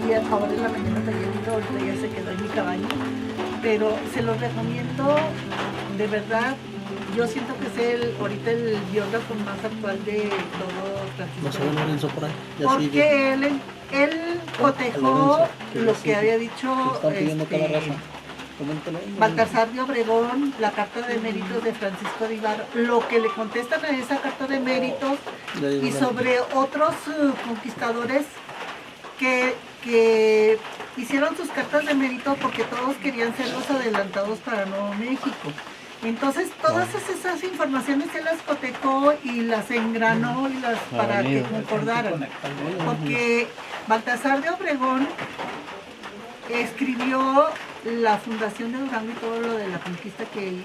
ayer, ahora en la mañana traía el libro, ahorita ya se quedó en mi cabaña, pero se los recomiendo, de verdad. Yo siento que es ahorita el biógrafo más actual de todo Francisco. No se ve Lorenzo por ahí. Ya porque sigue. él cotejó lo que había dicho Están pidiendo cada raza. Coméntalo. Baltasar de Obregón, la carta de méritos de Francisco de Ibarra, lo que le contestan a esa carta de méritos y sobre otros conquistadores que hicieron sus cartas de mérito porque todos querían ser los adelantados para Nuevo México. Entonces todas esas informaciones se las cotejó y las engranó y para que concordaran. Porque Baltasar de Obregón escribió la fundación de Durango y todo lo de la conquista de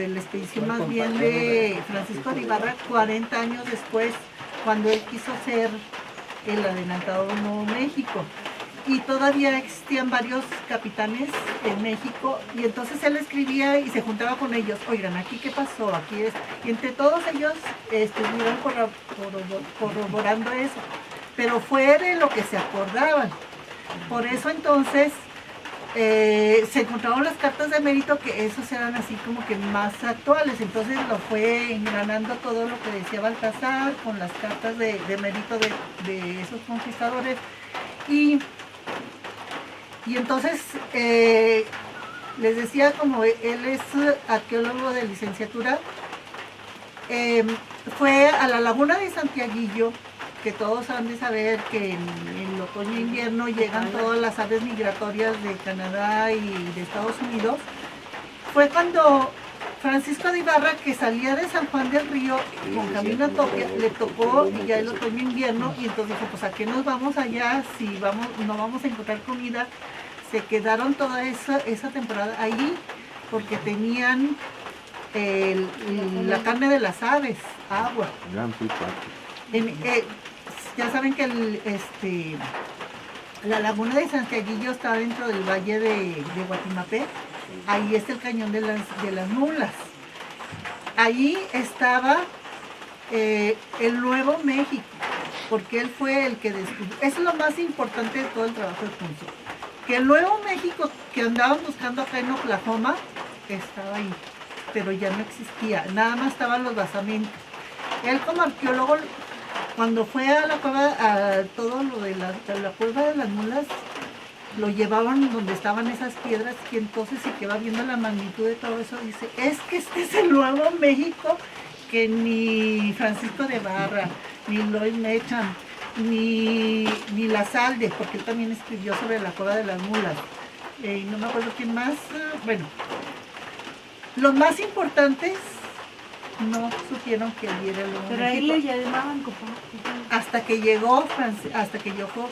la expedición más bien de Francisco de Ibarra 40 años después, cuando él quiso ser el adelantado de Nuevo México. Y todavía existían varios capitanes en México, y entonces él escribía y se juntaba con ellos. Oigan, aquí qué pasó, aquí es. Y entre todos ellos estuvieron corroborando eso, pero fue de lo que se acordaban. Por eso entonces se encontraron las cartas de mérito, que esos eran así como que más actuales. Entonces lo fue engranando todo lo que decía Baltasar con las cartas de mérito de esos conquistadores. Y entonces les decía, como él es arqueólogo de licenciatura, fue a la laguna de Santiaguillo, que todos han de saber que en el otoño e invierno llegan todas las aves migratorias de Canadá y de Estados Unidos. Fue cuando Francisco de Ibarra, que salía de San Juan del Río con camino a Topia, le tocó y ya el otoño e invierno, y entonces dijo, pues ¿a qué nos vamos allá si no vamos a encontrar comida? Se quedaron toda esa temporada allí porque tenían la carne de las aves, agua. Ya saben que la laguna de Santiaguillo está dentro del valle de Guatimapé. Ahí está el cañón de las mulas. Ahí estaba el Nuevo México, porque él fue el que descubrió. Eso es lo más importante de todo el trabajo de Ponce. Que el Nuevo México que andaban buscando acá en Oklahoma estaba ahí, pero ya no existía, nada más estaban los basamentos. Él como arqueólogo, cuando fue a la cueva, a todo lo de la cueva de las mulas, lo llevaban donde estaban esas piedras, y entonces se queda viendo la magnitud de todo eso, dice, es que este es el Nuevo México que ni Francisco de Barra, ni Lloyd Mecham, ni La Salde, porque él también escribió sobre la cueva de las mulas, y no me acuerdo quién más. Bueno, los más importantes no supieron que él era el Nuevo Pero ahí México. le llamaban como... Hasta que llegó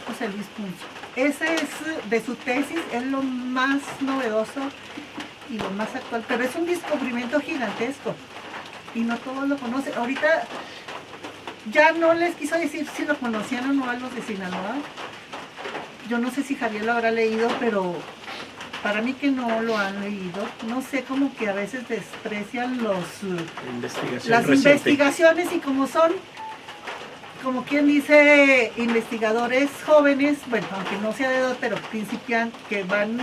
José Luis Punzo. Ese es de su tesis, es lo más novedoso y lo más actual, pero es un descubrimiento gigantesco y no todos lo conocen. Ahorita ya no les quiso decir si lo conocían o no a los de Sinaloa. Yo no sé si Javier lo habrá leído, pero para mí que no lo han leído. No sé, como que a veces desprecian las investigaciones, y como son, como quien dice, investigadores jóvenes, bueno, aunque no sea de edad, pero principian, que van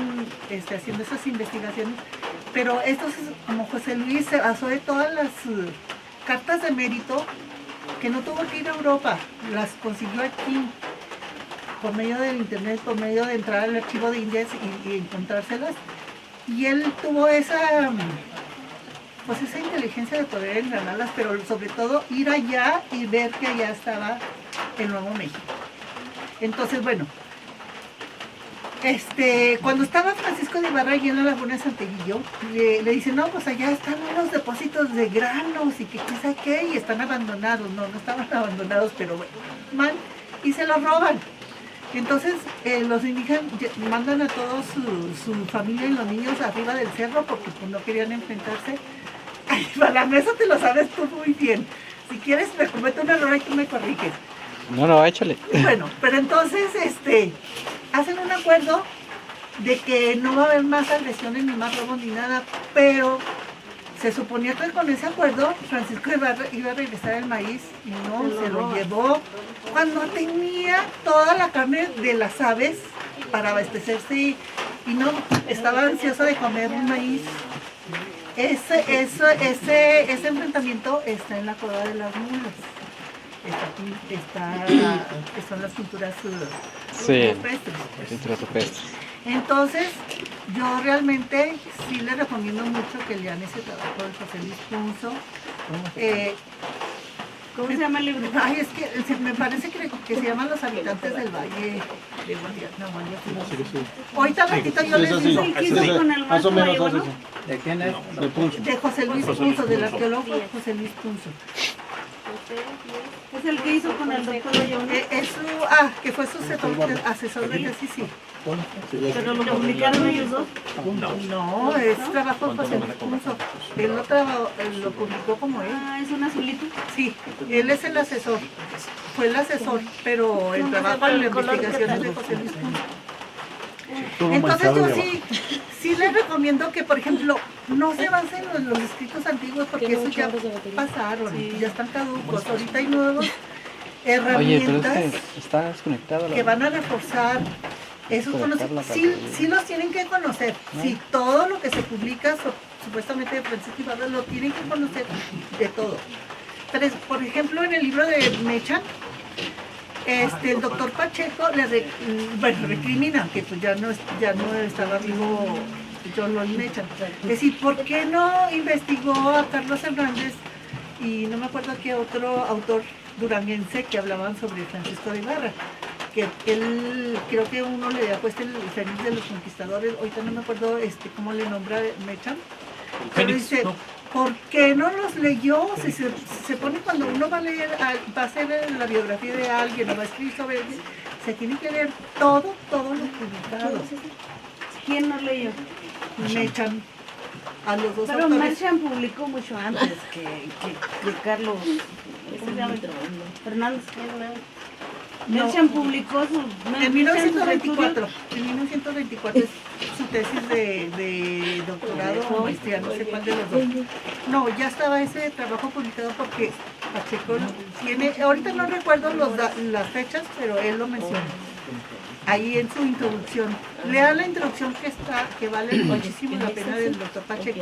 haciendo esas investigaciones. Pero estos, como José Luis, se basó de todas las cartas de mérito, que no tuvo que ir a Europa, las consiguió aquí, por medio del internet, por medio de entrar al archivo de Indias y encontrárselas. Y él tuvo esa inteligencia de poder engranarlas, pero sobre todo ir allá y ver que allá estaba el Nuevo México. Entonces, bueno, cuando estaba Francisco de Ibarra allí en la laguna de Santiaguillo, le dicen, no, pues allá están unos depósitos de granos y que qué sabe qué, y están abandonados. No estaban abandonados, pero bueno, van y se los roban. Entonces los indígenas mandan a toda su familia y los niños arriba del cerro porque pues, no querían enfrentarse. Ay, Balán, eso te lo sabes tú muy bien. Si quieres me cometo un error y tú me corriges. No, échale. Bueno, pero entonces hacen un acuerdo de que no va a haber más agresiones ni más robos ni nada, pero Se suponía que con ese acuerdo Francisco iba a regresar el maíz y no, se lo llevó cuando tenía toda la carne de las aves para abastecerse y no, estaba ansioso de comer un maíz. Ese enfrentamiento está en la Cueva de las Mulas. Que son las pinturas rupestres. Pinturas rupestres. Entonces, yo realmente sí le recomiendo mucho que lean ese trabajo de José Luis Punzo. ¿Cómo se llama el libro? Ay, es que me parece que se llama Los habitantes del Valle de Guadiana. Ahorita ratito yo les digo. ¿El que hizo con el Más o menos maestro hace Gallego, eso. ¿De quién es? De Punzo. De José Luis Punzo, del arqueólogo José Luis Punzo. ¿Es el que hizo con el doctor Gallego? Que fue su asesor de tesis, sí. ¿Pero lo publicaron ellos dos? No, es trabajo de José Luis Punzo. Él lo publicó como él. Ah, ¿es un azulito? Sí, él es el asesor. Fue el asesor, pero el trabajo en la investigación es de José Luis Punzo. Entonces yo sí les recomiendo que, por ejemplo, no se basen en los escritos antiguos porque esos ya pasaron, ya están caducos. Ahorita hay nuevos Oye, pero herramientas es que está desconectado. que van a reforzar esos conocimientos. Sí los tienen que conocer. Sí, todo lo que se publica supuestamente de Francisco Ibarra lo tienen que conocer de todo. Pero, por ejemplo, en el libro de Mechan, el doctor Pacheco recrimina que pues ya no estaba vivo John Lloyd Mechan. Es decir, ¿por qué no investigó a Carlos Hernández y no me acuerdo qué otro autor duranguense que hablaban sobre Francisco de Ibarra? Que él, creo que uno le había puesto el Fénix de los Conquistadores, ahorita no me acuerdo cómo le nombra Mechan, pero dice, ¿por qué no los leyó? Si se pone cuando uno va a leer, va a hacer la biografía de alguien o va a escribir sobre alguien, se tiene que leer todo lo publicado. ¿Quién no leyó? Mechan, a los dos Pero autores. Mechan publicó mucho antes que Carlos Fernández. Mechan publicó En 1924 es su tesis de doctorado o maestría, no sé cuál de los dos. No, ya estaba ese trabajo publicado porque Pacheco tiene, ahorita no recuerdo las fechas, pero él lo menciona. Ahí en su introducción. Lean la introducción que vale muchísimo la pena del doctor Pacheco.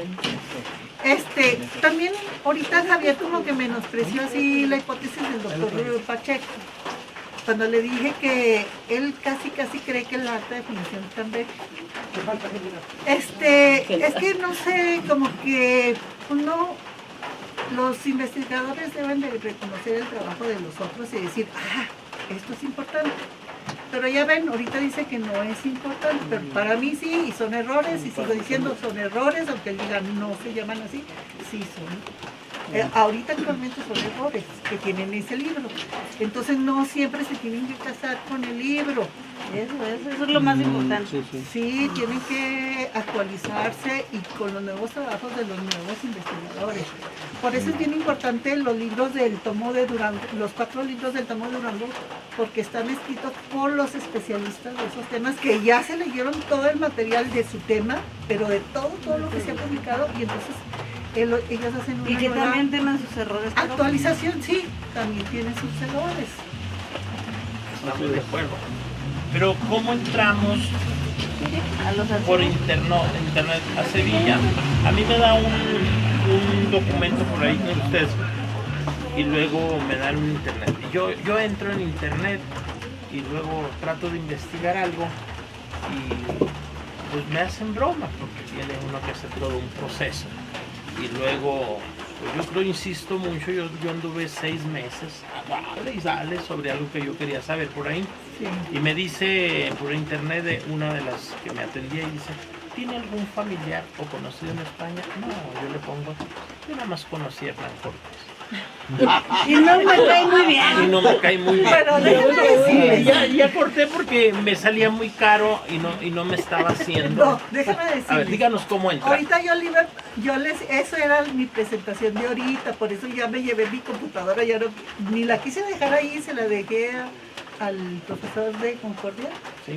También ahorita Javier como que menospreció así la hipótesis del doctor Pacheco. Cuando le dije que él casi cree que la alta definición también. Es que no sé, como que los investigadores deben de reconocer el trabajo de los otros y decir, esto es importante. Pero ya ven, ahorita dice que no es importante, pero para mí sí, y son errores, y sigo diciendo son errores, aunque él diga no se llaman así, sí son. Ahorita actualmente son errores que tienen ese libro. Entonces no siempre se tienen que casar con el libro. Eso es lo más importante. Sí, tienen que actualizarse y con los nuevos trabajos de los nuevos investigadores. Por eso es bien importante los libros del tomo de Durango, los 4 libros del tomo de Durango, porque están escritos por los especialistas de esos temas que ya se leyeron todo el material de su tema, pero de todo lo que se ha publicado, y entonces ellos hacen una y que nueva también tienen sus errores. actualización, sí, también tienen sus errores. Estamos de acuerdo. Pero ¿cómo entramos A los por archivos. internet a Sevilla? A mí me da un documento por ahí con ustedes y luego me dan un internet. Y yo entro en internet y luego trato de investigar algo y pues me hacen broma porque tiene uno que hacer todo un proceso. Y luego, pues yo creo, insisto mucho, yo anduve 6 meses y sale sobre algo que yo quería saber por ahí. Sí. Y me dice por internet de una de las que me atendía y dice, ¿tiene algún familiar o conocido en España? No, yo le pongo, yo nada más conocí a Hernán Cortés. Y no me cae muy bien. Y no me cae muy bien. Pero déjame decirles. Ya corté porque me salía muy caro y no me estaba haciendo. No, déjame decirles. A ver, díganos cómo entra. Ahorita eso era mi presentación de ahorita, por eso ya me llevé mi computadora, ya no, ni la quise dejar ahí, se la dejé al profesor de Concordia. ¿Sí?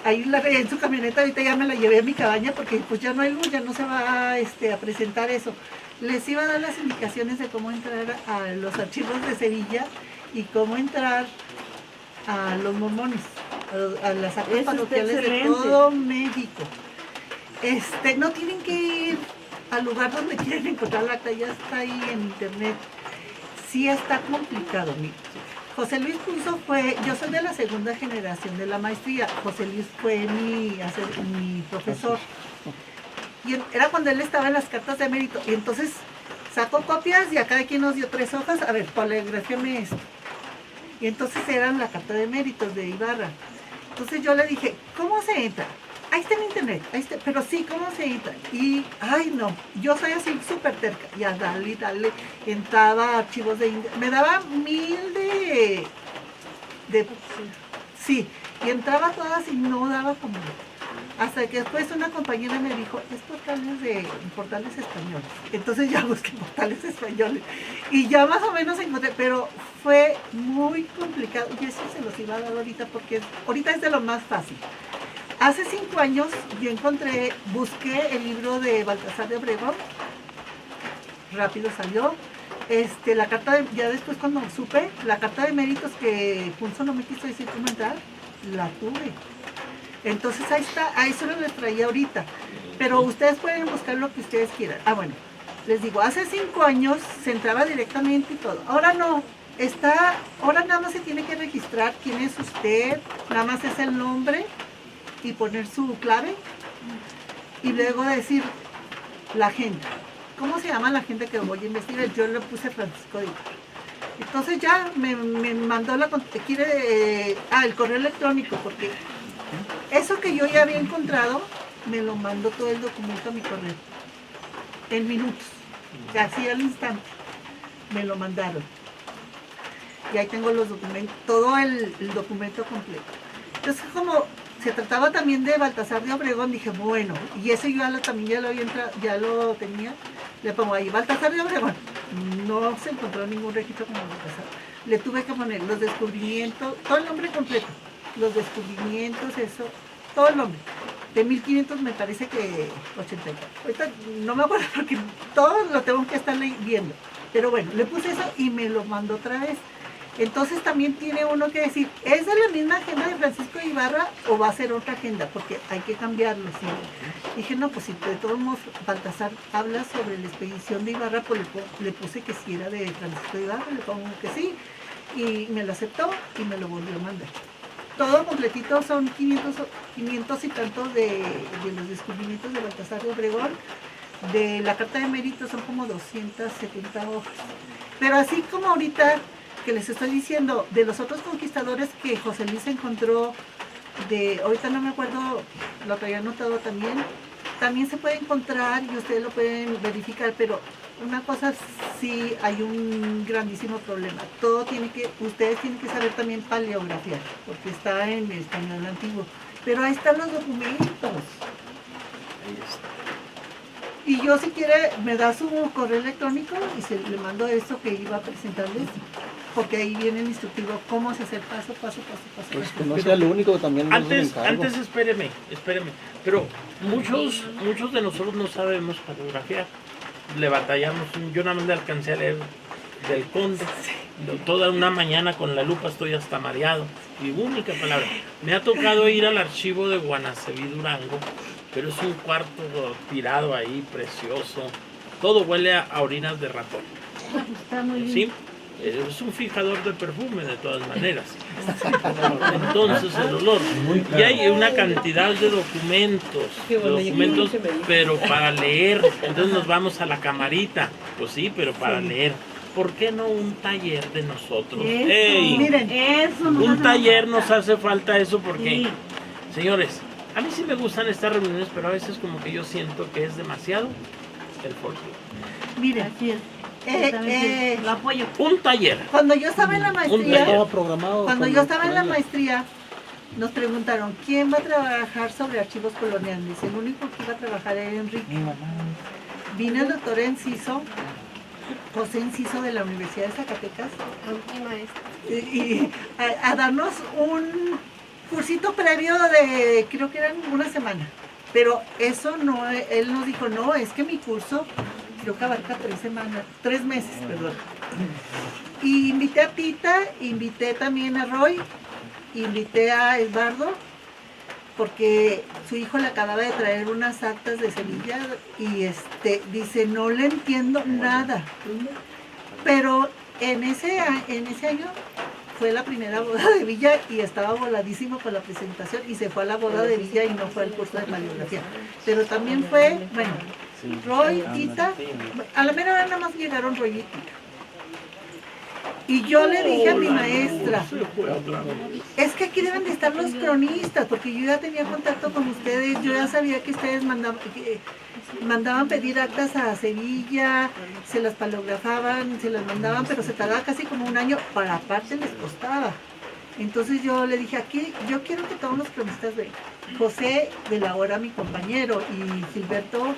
ahí en su camioneta, ahorita ya me la llevé a mi cabaña porque pues ya no hay luz, ya no se va a presentar eso. Les iba a dar las indicaciones de cómo entrar a los archivos de Sevilla y cómo entrar a los mormones, a las actas parroquiales de todo México. No tienen que ir al lugar donde quieren encontrar la acta, ya está ahí en internet. Sí está complicado, mire. José Luis Punzo yo soy de la segunda generación de la maestría. José Luis fue mi profesor. Y era cuando él estaba en las cartas de mérito. Y entonces sacó copias y a cada quien nos dio 3 hojas. A ver, poligrafíame esto. Y entonces eran la carta de méritos de Ibarra. Entonces yo le dije, ¿cómo se entra? Ahí está en internet, pero sí, ¿cómo se entra? Y, ay no, yo soy así súper terca, ya dale, entraba a archivos de India, me daba 1000 sí, y entraba todas y no daba como, hasta que después una compañera me dijo, es portales españoles, entonces ya busqué portales españoles, y ya más o menos encontré, pero fue muy complicado, y eso se los iba a dar ahorita, porque ahorita es de lo más fácil. Hace 5 años yo busqué el libro de Baltasar de Obregón, rápido salió, la carta ya después cuando supe, la carta de méritos que Punzo no me quiso decir cómo entrar, la tuve. Entonces ahí está, ahí solo les traía ahorita, pero ustedes pueden buscar lo que ustedes quieran. Ah, bueno, les digo, hace 5 años se entraba directamente y todo, ahora no. Ahora nada más se tiene que registrar quién es usted, nada más es el nombre, y poner su clave y luego decir la agenda. ¿Cómo se llama la agenda que voy a investigar? Yo le puse Francisco de Ibarra. Entonces ya me mandó el correo electrónico, porque eso que yo ya había encontrado me lo mandó todo el documento a mi correo en minutos, casi al instante me lo mandaron y ahí tengo los documentos, todo el documento completo. Entonces, como se trataba también de Baltasar de Obregón, dije, bueno, y ese yo ya lo tenía, le pongo ahí, Baltasar de Obregón. No se encontró ningún registro como Baltasar. Le tuve que poner los descubrimientos, todo el nombre completo, los descubrimientos, eso, todo el nombre. De 1500 me parece que 84. Ahorita no me acuerdo porque todo lo tengo que estar viendo. Pero bueno, le puse eso y me lo mandó otra vez. Entonces también tiene uno que decir, ¿es de la misma agenda de Francisco de Ibarra o va a ser otra agenda? Porque hay que cambiarlo. ¿Sí? Dije, no, pues si de todos modos Baltasar habla sobre la expedición de Ibarra, pues le puse que sí era de Francisco de Ibarra, le pongo que sí, y me lo aceptó y me lo volvió a mandar. Todo completito son 500 y tantos de los descubrimientos de Baltasar de Obregón. De la carta de mérito son como 270 hojas. Pero así como ahorita que les estoy diciendo, de los otros conquistadores que José Luis encontró, ahorita no me acuerdo, lo había anotado también se puede encontrar y ustedes lo pueden verificar, pero una cosa sí hay un grandísimo problema. Ustedes tienen que saber también paleografía, porque está en español antiguo, pero ahí están los documentos. Ahí está. Y yo si quiere me da su correo electrónico y le mando esto que iba a presentarles, porque ahí viene el instructivo cómo se hace paso. Pues que no sea lo único, también antes espéreme, pero muchos de nosotros no sabemos paleografía, le batallamos, yo nada más le alcancé a leer del Conde, toda una mañana con la lupa estoy hasta mareado, y única palabra, me ha tocado ir al archivo de Guanaceví, Durango, pero es un cuarto tirado ahí, precioso, todo huele a orinas de ratón. Está muy bien. ¿Sí? Es un fijador de perfume de todas maneras. Entonces el olor. Y hay una cantidad de documentos, pero para leer. Entonces nos vamos a la camarita. Pues sí, pero para leer. ¿Por qué no un taller de nosotros? ¡Ey! Miren, Eso Un taller nos hace falta eso porque, señores, a mí sí me gustan estas reuniones, pero a veces como que yo siento que es demasiado el folclore. miren. Así es. Lo apoyo. Un taller. Cuando yo estaba en la maestría, Estaba programado. nos preguntaron quién va a trabajar sobre archivos coloniales. El único que iba a trabajar era Enrique. Vino el doctor José Enciso de la Universidad de Zacatecas y a darnos cursito previo de, creo que eran una semana. Pero eso no, él nos dijo, no, es que mi curso creo que abarca 3 meses, perdón. Y invité a Tita, invité también a Roy, invité a Eduardo, porque su hijo le acababa de traer unas actas de Sevilla y dice, no le entiendo nada. Pero en ese año fue la primera boda de Villa y estaba voladísimo con la presentación y se fue a la boda de Villa y no fue al curso de paleografía. Pero también fue, bueno, Roy, Tita, a la mera hora nada más llegaron Roy y Tita. Y yo le dije a mi maestra, es que aquí deben de estar los cronistas, porque yo ya tenía contacto con ustedes, yo ya sabía que ustedes mandaban pedir actas a Sevilla, se las paleografaban, se las mandaban, pero se tardaba casi como un año, para aparte les costaba. Entonces yo le dije, aquí yo quiero que todos los cronistas vengan. José de la Hora, mi compañero, y Gilberto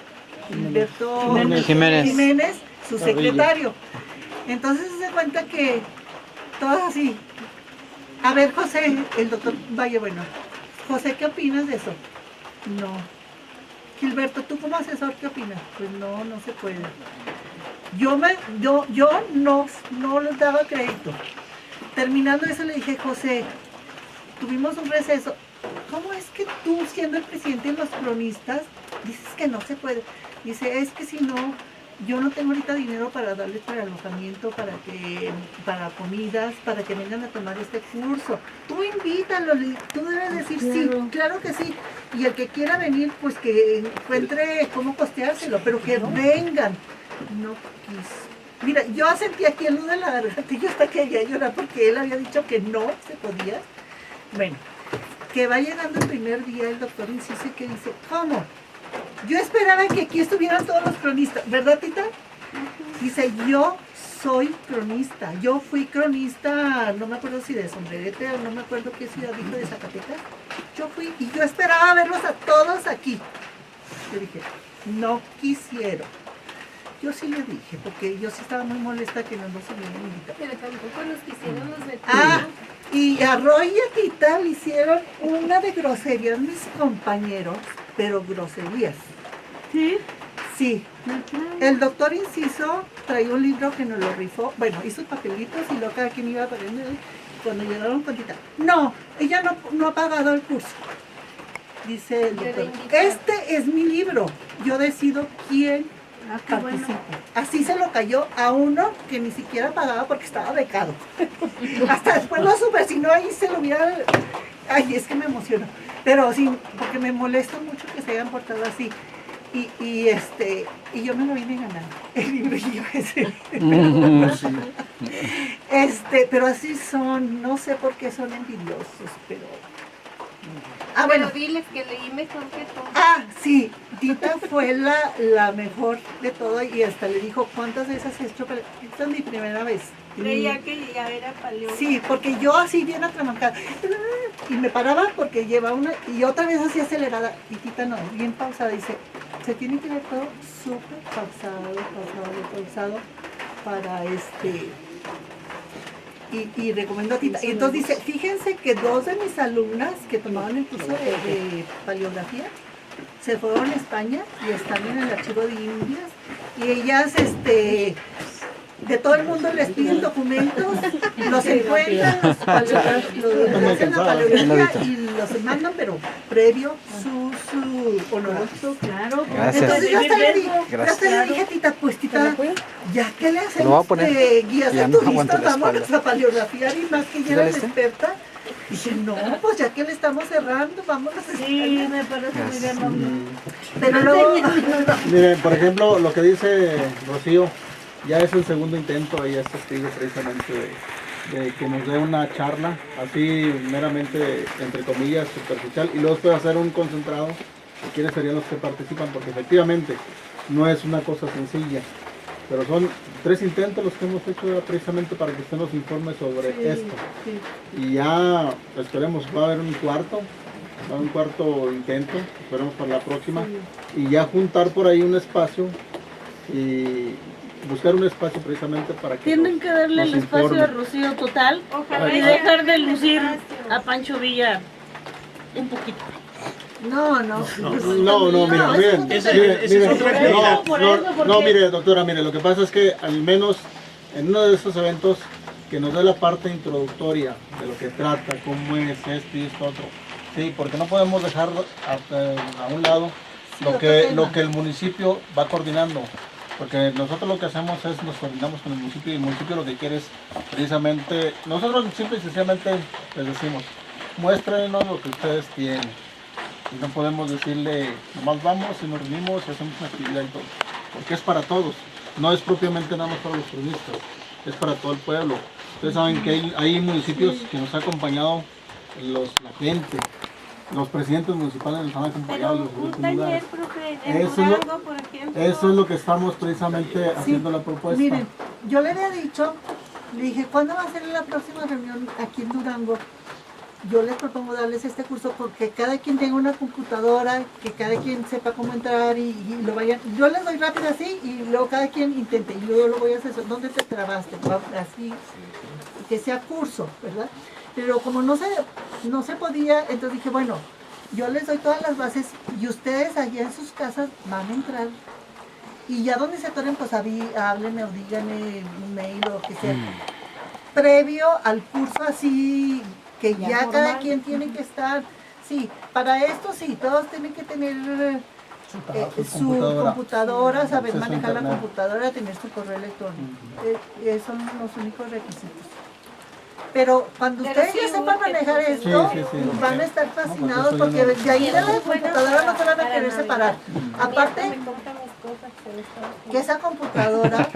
Jiménez, su secretario. Entonces se cuenta que todos así. A ver, José, el doctor Valle, bueno, José, ¿qué opinas de eso? No. Gilberto, ¿tú como asesor qué opinas? Pues no, no se puede. Yo no les daba crédito. Terminando eso le dije, José, tuvimos un receso. ¿Cómo es que tú, siendo el presidente de los cronistas, dices que no se puede? Dice, es que si no, yo no tengo ahorita dinero para darles para alojamiento, para comidas, para que vengan a tomar este curso. Tú invítalo, tú debes decir sí, claro que sí. Y el que quiera venir, pues que encuentre cómo costeárselo, pero que vengan. No quiso. Mira, yo sentí aquí el nudo de la garganta y yo hasta quería llorar porque él había dicho que no se podía. Bueno, que va llegando el primer día el doctor insiste que dice, ¿cómo? Yo esperaba que aquí estuvieran todos los cronistas, ¿verdad, Tita? Dice, yo soy cronista, yo fui cronista, no me acuerdo si de Sombrerete o no me acuerdo qué ciudad dijo de Zacatecas. Yo fui y yo esperaba verlos a todos aquí. Yo dije, no quisieron. Yo sí le dije, porque yo sí estaba muy molesta que no nos hubieran invitado. Pero tampoco nos quisieron los de y a Roy y a Tita le hicieron una de groserías mis compañeros, pero groserías. ¿Sí? Sí. El doctor Inciso traía un libro que nos lo rifó, bueno, hizo papelitos y luego cada quien iba poniendo cuando llegaron con Tita. No, ella no ha pagado el curso. Dice el doctor, este es mi libro, yo decido quién participa. Bueno. Así se lo cayó a uno que ni siquiera pagaba porque estaba becado. Hasta después lo supe, si no ahí se lo hubiera... Ay, es que me emociono. Pero sí, porque me molesta mucho que se hayan portado así. Y yo me lo vine ganando, el librillo ese. Pero así son, no sé por qué son envidiosos, pero... bueno, diles que leí mejor que todo. Sí, Tita fue la mejor de todo y hasta le dijo, ¿cuántas de esas he hecho? Esta es mi primera vez. Creía que ya era paleo. Sí, porque yo así bien atrabancada. Y me paraba porque lleva una, y otra vez así acelerada. Y Tita no, bien pausada. Dice, se tiene que ver todo súper pausado para y recomendó a Tita. Y entonces dice, fíjense que 2 de mis alumnas que tomaban el curso de paleografía se fueron a España y están en el archivo de Indias. Y ellas, de todo el mundo les piden documentos, los encuentran, los hacen la paleografía y los mandan, pero previo su honorario. Claro. Gracias. Entonces yo hasta le dije a Tita, pues Tita, ya que le hacemos guías de turistas, vamos a paleografiar y más que ella era la experta. Dije, no, pues ya que le estamos cerrando, vamos a hacer. Sí, me parece muy bien. Pero luego... Miren, por ejemplo, lo que dice Rocío, ya es el segundo intento, ella es testigo precisamente de que nos dé una charla, así meramente, entre comillas, superficial, y luego puede hacer un concentrado, de quiénes serían los que participan, porque efectivamente no es una cosa sencilla, pero son 3 intentos los que hemos hecho precisamente para que usted nos informe sobre esto. Y ya esperemos, va a haber un cuarto intento, esperemos para la próxima, y ya juntar por ahí un espacio y buscar un espacio precisamente para que tienen que darle el espacio a Rocío total. Ojalá y dejar de lucir a Pancho Villa Un poquito. No. No, miren, Ese es otra actividad. no, mire, doctora, mire, lo que pasa es que al menos en uno de estos eventos que nos dé la parte introductoria de lo que trata, cómo es esto y esto otro. Sí, porque no podemos dejar a un lado lo que el municipio va coordinando. Porque nosotros lo que hacemos es nos coordinamos con el municipio y el municipio lo que quiere es precisamente, nosotros simple y sencillamente les decimos, muéstrenos lo que ustedes tienen. Y no podemos decirle, nomás vamos y nos reunimos y hacemos una actividad y todo. Porque es para todos, no es propiamente nada más para los turistas, es para todo el pueblo. Ustedes saben que hay municipios que nos ha acompañado la gente, los presidentes municipales nos han acompañado. Pero un taller, profe, en Eso es lo- Durango, por ejemplo. Eso es lo que estamos precisamente haciendo la propuesta. Miren, yo le había dicho, le dije, ¿cuándo va a ser la próxima reunión aquí en Durango? Yo les propongo darles este curso porque cada quien tenga una computadora, que cada quien sepa cómo entrar y lo vayan. Yo les doy rápido así y luego cada quien intente y luego yo lo voy a hacer. ¿Dónde te trabaste? Así, que sea curso, ¿verdad? Pero como no se podía, entonces dije, bueno, yo les doy todas las bases y ustedes allá en sus casas van a entrar. Y ya donde se atoren, pues háblenme o díganme un mail o que sea. Previo al curso así, que ya normal. cada quien tiene que estar. Sí, para esto sí, todos tienen que tener su computadora, saber acceso a manejar la internet. computadora, tener su correo electrónico. Son los únicos requisitos. Pero cuando Pero ustedes sí ya sepan urge, manejar entonces. esto, Sí, van a estar pues fascinados eso yo porque no- de ahí de la Bueno, computadora no se van a para querer Navidad. separar. Aparte, Me compra mis cosas en Estados Unidos. que esa computadora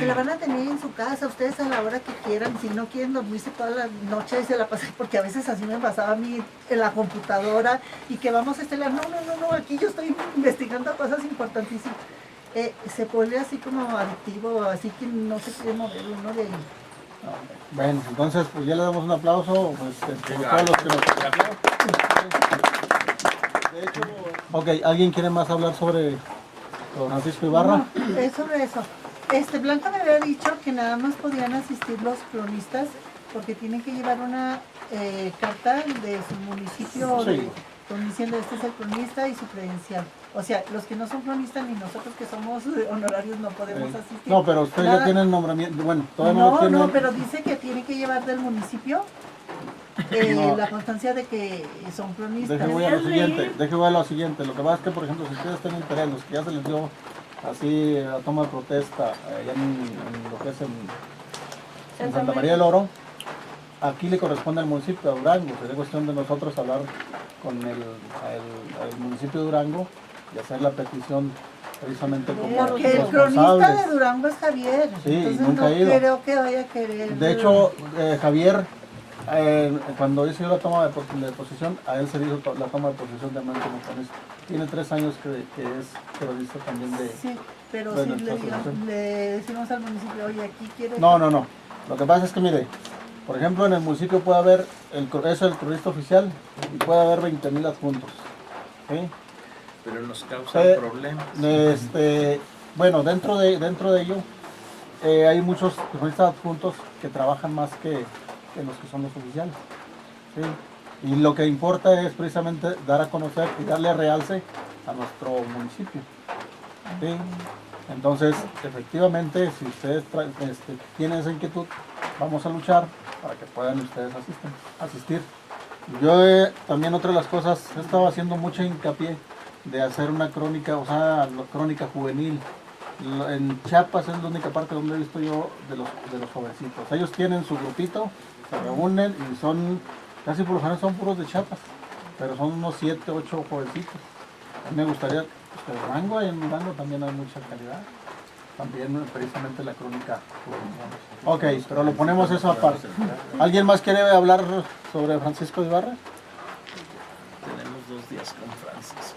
la van a tener en su casa, ustedes a la hora que quieran, si no quieren dormirse toda la noche se la pasan, porque a veces así me pasaba a mí en la computadora y que vamos a estelar, no, aquí yo estoy investigando cosas importantísimas. Se vuelve así como adictivo, así que no se quiere mover uno de ahí. Bueno, entonces pues ya le damos un aplauso pues, por todos los que nos De hecho, ok, ¿alguien quiere más hablar sobre Francisco Ibarra? No, es sobre eso. Blanca me había dicho que nada más podían asistir los cronistas porque tienen que llevar una carta de su municipio Sí. diciendo este es el cronista y su credencial. O sea, los que no son cronistas ni nosotros que somos honorarios no podemos asistir. No, pero usted ya Nada. tiene el nombramiento, bueno, todavía no No, tiene... pero dice que tiene que llevar del municipio No. la constancia de que son cronistas. Deje voy a lo siguiente, lo que pasa es que por ejemplo si ustedes tienen terrenos que ya se les dio así a toma de protesta allá en lo que es en Santa María del Oro, aquí le corresponde al municipio de Durango, sería cuestión de nosotros hablar con el municipio de Durango y hacer la petición precisamente como Porque el cronista responsables. de Durango es Javier, Sí, entonces nunca no ha ido. creo que vaya a querer. De hecho, Javier, cuando hice yo la toma de posesión, a él se le hizo la toma de posesión de mano como cronista. Tiene 3 años que es periodista también de... Sí, pero Bueno, si le decimos al municipio, oye, aquí quiere... No. Lo que pasa es que, mire, por ejemplo, en el municipio puede haber, es el cronista oficial, y puede haber 20,000 adjuntos. ¿Sí? Pero nos causa problemas. Bueno, dentro de ello, hay muchos cronistas adjuntos que trabajan más que los que son los oficiales. ¿Sí? Y lo que importa es precisamente dar a conocer y darle realce a nuestro municipio. ¿Sí? Entonces, efectivamente, si ustedes tienen esa inquietud, vamos a luchar para que puedan ustedes asistir. Yo también otra de las cosas, he estado haciendo mucho hincapié de hacer una crónica, o sea, la crónica juvenil. En Chiapas es la única parte donde he visto yo de los jovencitos. Ellos tienen su grupito, se reúnen y son, casi por lo general son puros de Chiapas, pero son unos 7, 8 jovencitos. A mí me gustaría, pues, en Durango también hay mucha calidad. También precisamente la crónica juvenil. Ok, pero lo ponemos eso aparte. ¿Alguien más quiere hablar sobre Francisco Ibarra? Tenemos 2 días con Francisco.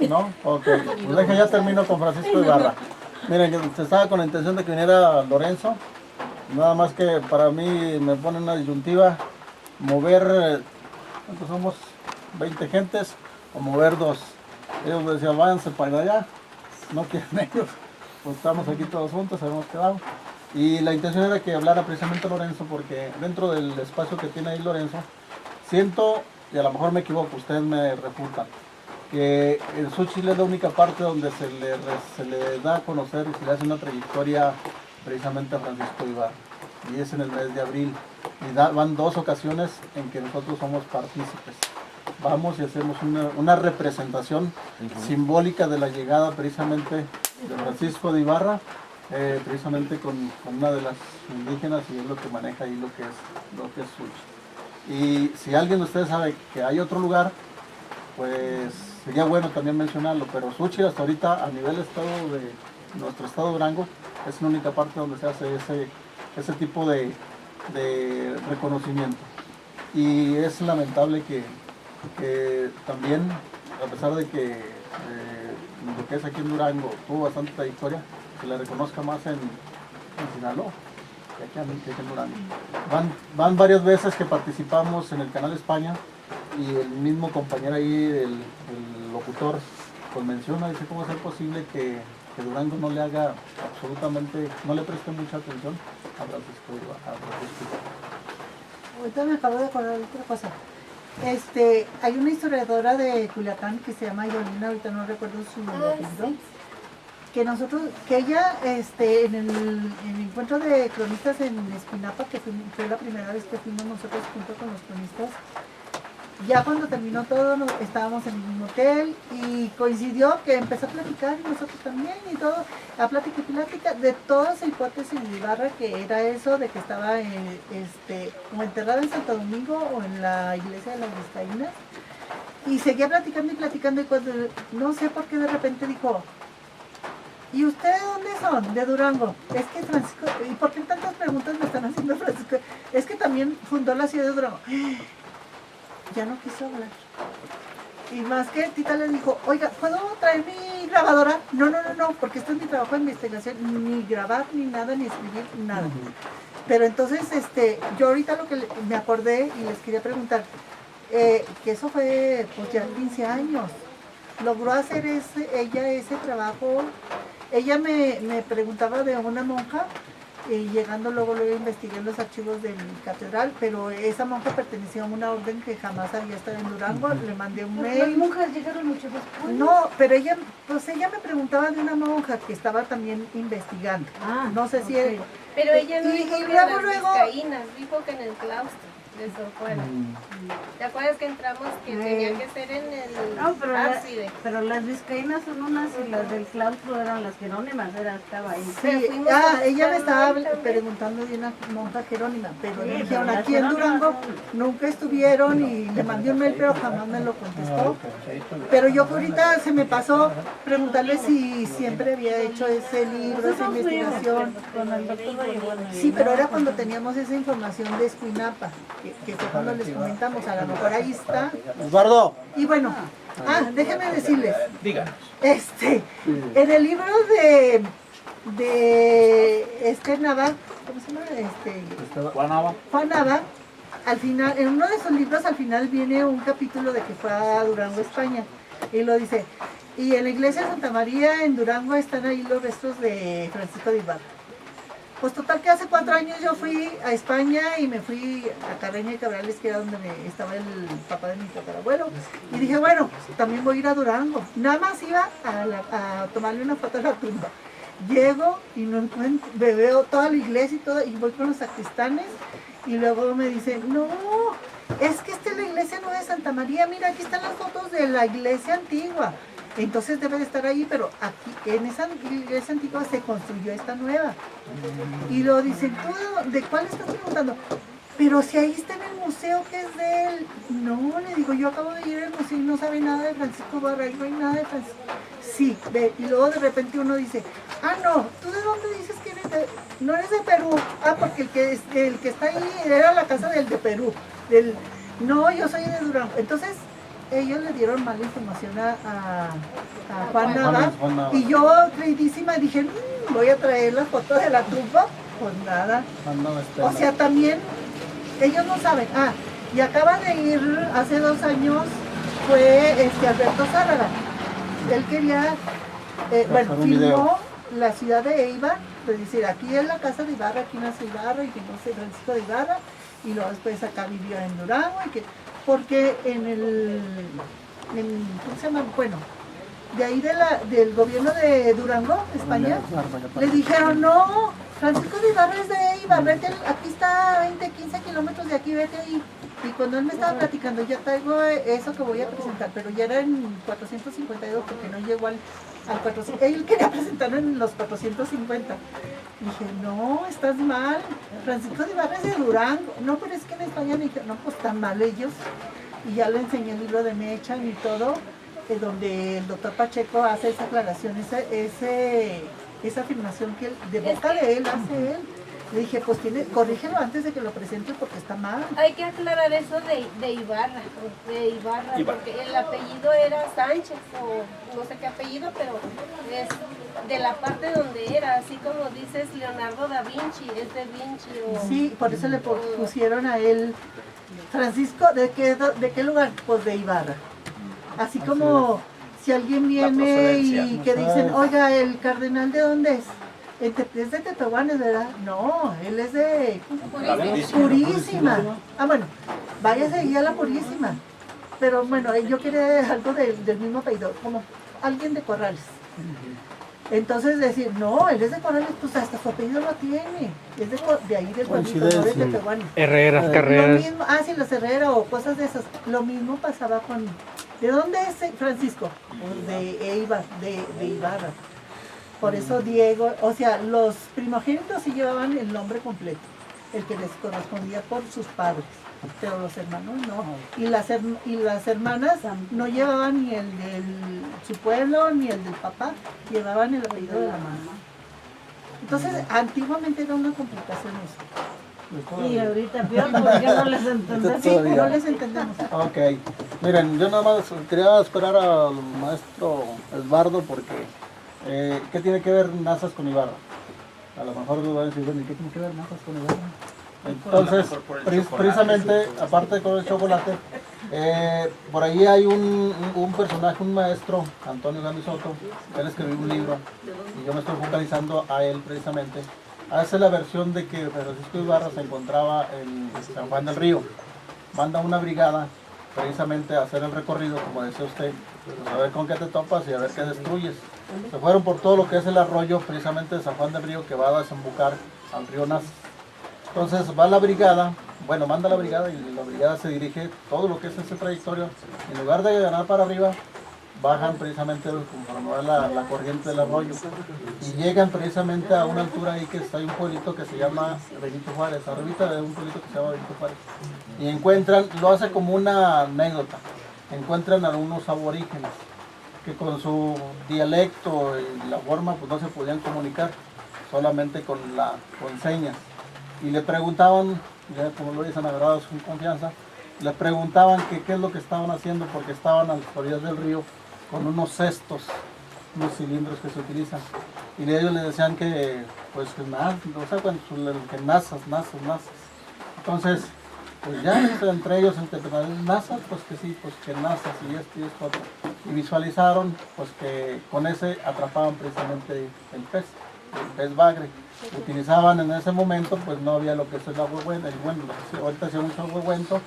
¿No? Ok, pues deja, ya termino con Francisco Ibarra. Miren, que estaba con la intención de que viniera Lorenzo, nada más que para mí me pone una disyuntiva, mover, ¿cuántos somos? 20 gentes, o mover 2. Ellos me decían, váyanse para allá, no quieren ellos, pues estamos aquí todos juntos, habíamos quedado. Y la intención era que hablara precisamente Lorenzo, porque dentro del espacio que tiene ahí Lorenzo, siento y a lo mejor me equivoco, ustedes me refutan, que el Xóchitl es la única parte donde se le da a conocer y se le hace una trayectoria precisamente a Francisco Ibarra, y es en el mes de abril, y van 2 ocasiones en que nosotros somos partícipes. Vamos y hacemos una representación simbólica de la llegada precisamente de Francisco de Ibarra, precisamente con una de las indígenas, y es lo que maneja ahí lo que es Xóchitl. Y si alguien de ustedes sabe que hay otro lugar, pues sería bueno también mencionarlo, pero Xóchitl hasta ahorita a nivel estado de nuestro estado de Durango es la única parte donde se hace ese tipo de reconocimiento. Y es lamentable que también, a pesar de que lo que es aquí en Durango tuvo bastante trayectoria, se le reconozca más en Sinaloa que aquí en Durango. Van varias veces que participamos en el Canal España, y el mismo compañero ahí, el locutor, pues menciona, dice cómo es posible que Durango no le haga absolutamente, no le preste mucha atención a Francisco Ibarra. Ahorita me acabo de acordar de otra cosa. Hay una historiadora de Culiacán que se llama Yolina, ahorita no recuerdo su apellido, que ella en el encuentro de cronistas en Espinapa, que fue la primera vez que fuimos nosotros junto con los cronistas, ya cuando terminó todo estábamos en el mismo hotel y coincidió que empezó a platicar, y nosotros también, y todo, a plática y plática de toda esa hipótesis de Ibarra, que era eso de que estaba o enterrada en Santo Domingo o en la iglesia de las Vizcaínas, y seguía platicando y platicando, y cuando no sé por qué de repente dijo: ¿y ustedes dónde son? De Durango. Es que Francisco, ¿y por qué tantas preguntas me están haciendo Francisco? Es que también fundó la ciudad de Durango. Ya no quiso hablar. Y más que Tita le dijo: oiga, ¿puedo traer mi grabadora? No, porque esto es mi trabajo de investigación, ni grabar, ni nada, ni escribir, nada. Pero entonces, yo ahorita lo que me acordé y les quería preguntar, que eso fue pues ya 15 años. Logró hacer ella ese trabajo. Ella me preguntaba de una monja, y llegando luego investigué los archivos del catedral, pero esa monja pertenecía a una orden que jamás había estado en Durango. Le mandé un mail. ¿Las monjas llegaron mucho después? No, pero ella me preguntaba de una monja que estaba también investigando. No sé si okay. Pero ella no y dijo que en luego, las Vizcaínas, dijo que en el claustro de Sor Juana. ¿Te acuerdas que entramos que tenía que ser en el ábside? Pero las Vizcaínas son unas, y las del claustro eran las jerónimas, estaba ahí. Sí, ella me estaba preguntando de una monja jerónima, pero le dijeron aquí en Durango nunca estuvieron, y le mandé un mail pero jamás me lo contestó. Pero yo ahorita se me pasó preguntarle si siempre había hecho ese libro, esa investigación. Con el doctor Sí, pero era cuando teníamos esa información de Escuinapa, que fue cuando les comentamos, a lo mejor ahí está. Eduardo. Y bueno, déjenme decirles, Díganos. en el libro de Nava, ¿cómo se llama? Juan Nava, al final, en uno de sus libros al final viene un capítulo de que fue a Durango, España, y lo dice: y en la iglesia de Santa María en Durango están ahí los restos de Francisco de Ibarra. Pues total que hace 4 años yo fui a España y me fui a Carreño y Cabrales, que era donde estaba el papá de mi tatarabuelo, y dije, bueno, también voy a ir a Durango. Nada más iba a tomarle una foto a la tumba. Llego y no encuentro, veo toda la iglesia y todo, y voy con los sacristanes, y luego me dicen: no, es que esta es la iglesia nueva de Santa María, mira, aquí están las fotos de la iglesia antigua. Entonces debe de estar ahí, pero aquí en esa iglesia antigua se construyó esta nueva. Y lo dicen: ¿tú de cuál estás preguntando? Pero si ahí está en el museo que es de él. No, le digo, yo acabo de ir al museo y no sabe nada de Francisco Ibarra, no hay nada de Francisco. Sí, ve, y luego de repente uno dice: no, ¿tú de dónde dices que eres de? No eres de Perú. Porque el que está ahí era la casa del de Perú. No, yo soy de Durango. Entonces ellos le dieron mala información a Juan Nava, y yo creidísima dije: voy a traer la foto de la tumba. Pues nada. O sea, también ellos no saben. Y acaba de ir hace 2 años, fue Alberto Zárraga. Él quería, filmó la ciudad de Eibar, es decir, aquí es la casa de Ibarra, aquí nace Ibarra, y que no sé, Francisco de Ibarra, y luego después acá vivió en Durango, y que porque ¿cómo se llama? Bueno, de ahí del gobierno de Durango, España, le dijeron, no, Francisco de Ibarra es de Ibarrete, aquí está a 20, 15 kilómetros de aquí, vete ahí. Y cuando él me estaba platicando, ya traigo eso que voy a presentar, pero ya era en 452 porque no llegó al 400. Él quería presentarlo en los 450. Dije, no, estás mal, Francisco de Ibarra es de Durango. No, pero es que en España me dijeron, no, pues están mal ellos. Y ya le enseñé el libro de Mechan y todo, donde el doctor Pacheco hace esa aclaración, esa afirmación que de boca de él hace él. Le dije, pues corrígelo antes de que lo presente porque está mal. Hay que aclarar eso de Ibarra, porque el apellido era Sánchez, o no sé qué apellido, pero es de la parte donde era, así como dices Leonardo da Vinci, es de Vinci. Sí, por eso le pusieron a él Francisco, ¿de qué lugar? Pues de Ibarra. Así como si alguien viene y que dicen, oiga, ¿el cardenal de dónde es? Es de Tepehuanes, ¿verdad? No, él es de Purísima. Ah, bueno, váyase ahí a la Purísima. Pero bueno, yo quería algo del mismo apellido, como alguien de Corrales. Entonces decir, no, él es de Corrales, pues hasta su apellido lo tiene. Es de ahí del pueblito, no de Tepehuanes. Herreras, carreras. Lo mismo, sí, los Herreras o cosas de esas. Lo mismo pasaba con... ¿De dónde es Francisco? Pues de Ibarra. Por eso Diego, o sea, los primogénitos sí llevaban el nombre completo, el que les correspondía por sus padres, pero los hermanos no. Y las hermanas no llevaban ni el de su pueblo ni el del papá, llevaban el apellido de la mamá. Entonces, antiguamente era una complicación eso. Y ahorita peor porque no les entendemos. Sí, no les entendemos. Ok, miren, yo nada más quería esperar al maestro Eduardo porque ¿qué tiene que ver Nazas con Ibarra? A lo mejor nos van a decir, bueno, ¿qué tiene que ver Nazas con Ibarra? Entonces, precisamente, aparte con el chocolate, por ahí hay un personaje, un maestro, Antonio Gámez Soto, él escribió un libro y yo me estoy focalizando a él precisamente. Hace la versión de que Francisco Ibarra se encontraba en San Juan del Río, manda una brigada precisamente a hacer el recorrido, como decía usted, pues a ver con qué te topas y a ver qué destruyes. Se fueron por todo lo que es el arroyo precisamente de San Juan del Río que va a desembocar al río Nazas. Entonces va la brigada, bueno, manda la brigada y la brigada se dirige todo lo que es ese trayectorio. En lugar de ganar para arriba, bajan precisamente conforme va la corriente del arroyo y llegan precisamente a una altura ahí que está, hay un pueblito que se llama Benito Juárez, arribita de un pueblito que se llama Benito Juárez, y encuentran, lo hace como una anécdota, encuentran a unos aborígenes que con su dialecto y la forma pues no se podían comunicar, solamente con señas, y le preguntaban, ya como lo dicen agarrados con confianza, le preguntaban que qué es lo que estaban haciendo porque estaban a las orillas del río con unos cestos, unos cilindros que se utilizan, y ellos le decían que pues que nada, o sea, que nazas. Entonces pues ya entre ellos interpretaron nazas, pues que sí, pues que nazas y esto otro, y visualizaron pues que con ese atrapaban precisamente el pez bagre. Utilizaban en ese momento, pues no había lo que es el agua buena, ahorita se usa agua buento,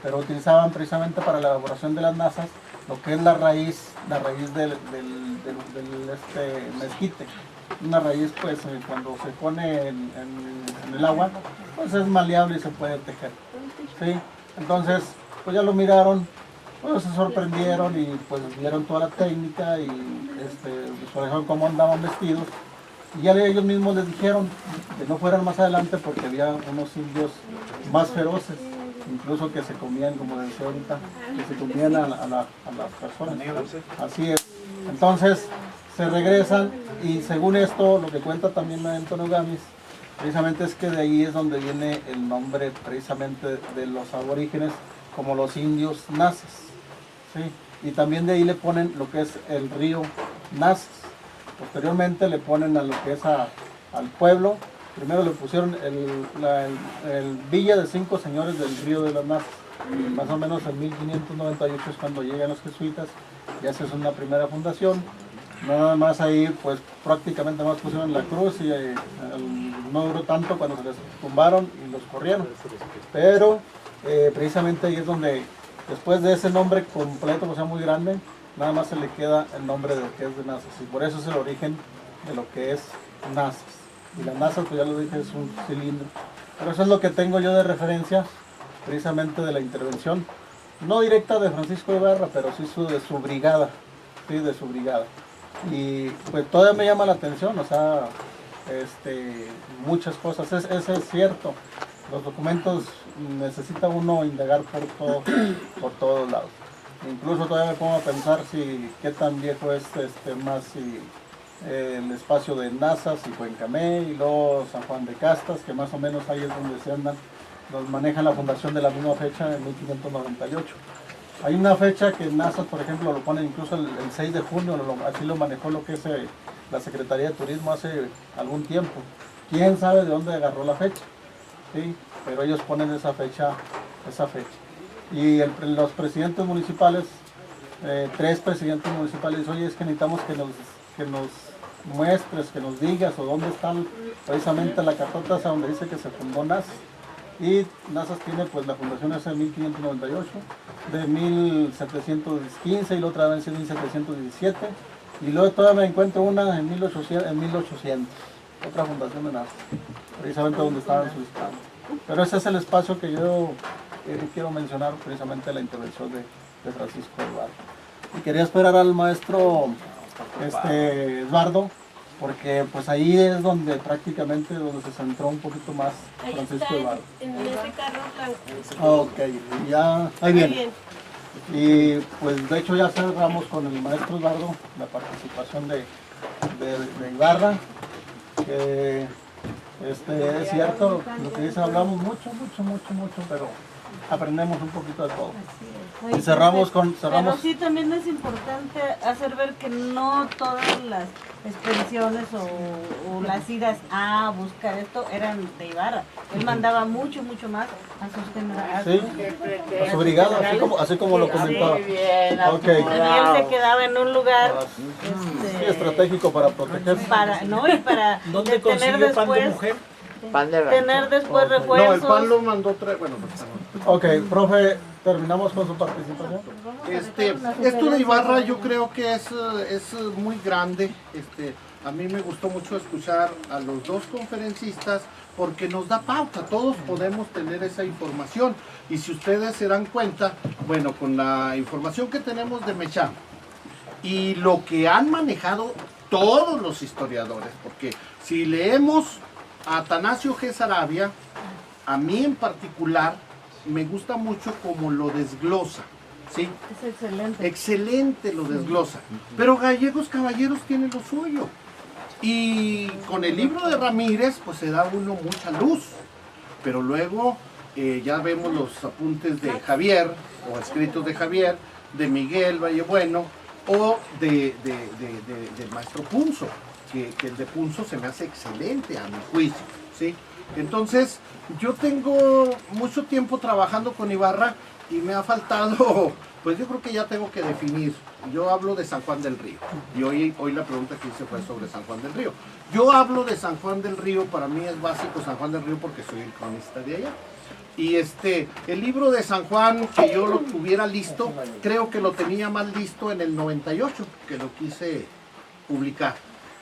pero utilizaban precisamente para la elaboración de las nazas lo que es la raíz del mezquite. Una raíz pues cuando se pone en el agua, pues es maleable y se puede tejer. ¿Sí? Entonces, pues ya lo miraron, pues se sorprendieron y pues vieron toda la técnica y visualizaron cómo andaban vestidos. Y ya ellos mismos les dijeron que no fueran más adelante porque había unos indios más feroces, incluso que se comían, como decía ahorita, que se comían a las personas. Así es. Entonces se regresan y según esto, lo que cuenta también Antonio Gámez, precisamente es que de ahí es donde viene el nombre precisamente de los aborígenes como los indios Nazas. ¿Sí? Y también de ahí le ponen lo que es el río Nazas. Posteriormente le ponen a lo que es al pueblo, primero le pusieron el Villa de 5 Señores del Río de las Nazas. Más o menos en 1598 es cuando llegan los jesuitas, ya se hace una primera fundación. Nada más ahí pues prácticamente más pusieron la cruz y no duró tanto cuando se les tumbaron y los corrieron. Pero precisamente ahí es donde Después de ese nombre completo, o sea, muy grande, nada más se le queda el nombre de lo que es de Nazas. Y por eso es el origen de lo que es Nazas. Y la Nazas, pues ya lo dije, es un cilindro. Pero eso es lo que tengo yo de referencia, precisamente de la intervención. No directa de Francisco de Ibarra, pero sí de su brigada. Sí, de su brigada. Y pues todavía me llama la atención, o sea, muchas cosas. Eso es cierto. Los documentos necesita uno indagar por todos lados. Incluso todavía me pongo a pensar qué tan viejo es más el espacio de Nazas y Cuencamé y luego San Juan de Castas, que más o menos ahí es donde se andan, nos maneja la fundación de la misma fecha en 1598. Hay una fecha que Nazas, por ejemplo, lo pone incluso el 6 de junio, así lo manejó lo que es la Secretaría de Turismo hace algún tiempo. ¿Quién sabe de dónde agarró la fecha? Sí, pero ellos ponen esa fecha. Y los presidentes municipales, 3 presidentes municipales, oye, es que necesitamos que nos muestres, que nos digas o dónde está precisamente la cartota donde dice que se fundó Nazas. Y Nazas tiene pues la fundación es en 1598, de 1715 y la otra vez en 1717. Y luego todavía me encuentro una en 1800, otra fundación de Nazas, precisamente donde estaban sus estados. Pero ese es el espacio que yo quiero mencionar, precisamente la intervención de Francisco Eduardo. Y quería esperar al maestro Eduardo, porque pues ahí es donde prácticamente se centró un poquito más Ahí Francisco está Eduardo. en ese carro blanco. Ok, ya, ahí viene. Y pues de hecho ya cerramos con el maestro Eduardo la participación de Ibarra, que es cierto lo que dice, hablamos mucho, pero aprendemos un poquito de todo. Y cerramos. Pero sí también es importante hacer ver que no todas las expediciones o las idas a buscar esto eran de Ibarra. Él mandaba mucho más a sus generales. Sí, a su brigada, así como lo comentaba. Okay. Y él se quedaba en un lugar Sí, estratégico para protegerse. y para ¿Dónde tener consiguió pan de después mujer? tener después No, refuerzos. No, el pan lo mandó Ok, profe, terminamos con su participación. Esto de Ibarra yo creo que es muy grande. A mí me gustó mucho escuchar a los dos conferencistas porque nos da pauta, todos podemos tener esa información. Y si ustedes se dan cuenta, bueno, con la información que tenemos de Mechán y lo que han manejado todos los historiadores, porque si leemos a Atanasio G. Sarabia, a mí en particular me gusta mucho cómo lo desglosa, ¿sí? Es excelente. Excelente lo desglosa. Pero Gallegos Caballeros tiene lo suyo. Y con el libro de Ramírez, pues se da uno mucha luz. Pero luego ya vemos los apuntes de Javier, o escritos de Javier, de Miguel Vallebueno, o del maestro Punzo, que el de Punzo se me hace excelente a mi juicio, ¿sí? Entonces, yo tengo mucho tiempo trabajando con Ibarra y me ha faltado, pues yo creo que ya tengo que definir. Yo hablo de San Juan del Río y hoy la pregunta que hice fue sobre San Juan del Río. Yo hablo de San Juan del Río, para mí es básico San Juan del Río porque soy el cronista de allá. Y el libro de San Juan, que yo lo tuviera listo, creo que lo tenía más listo en el 98, que lo quise publicar.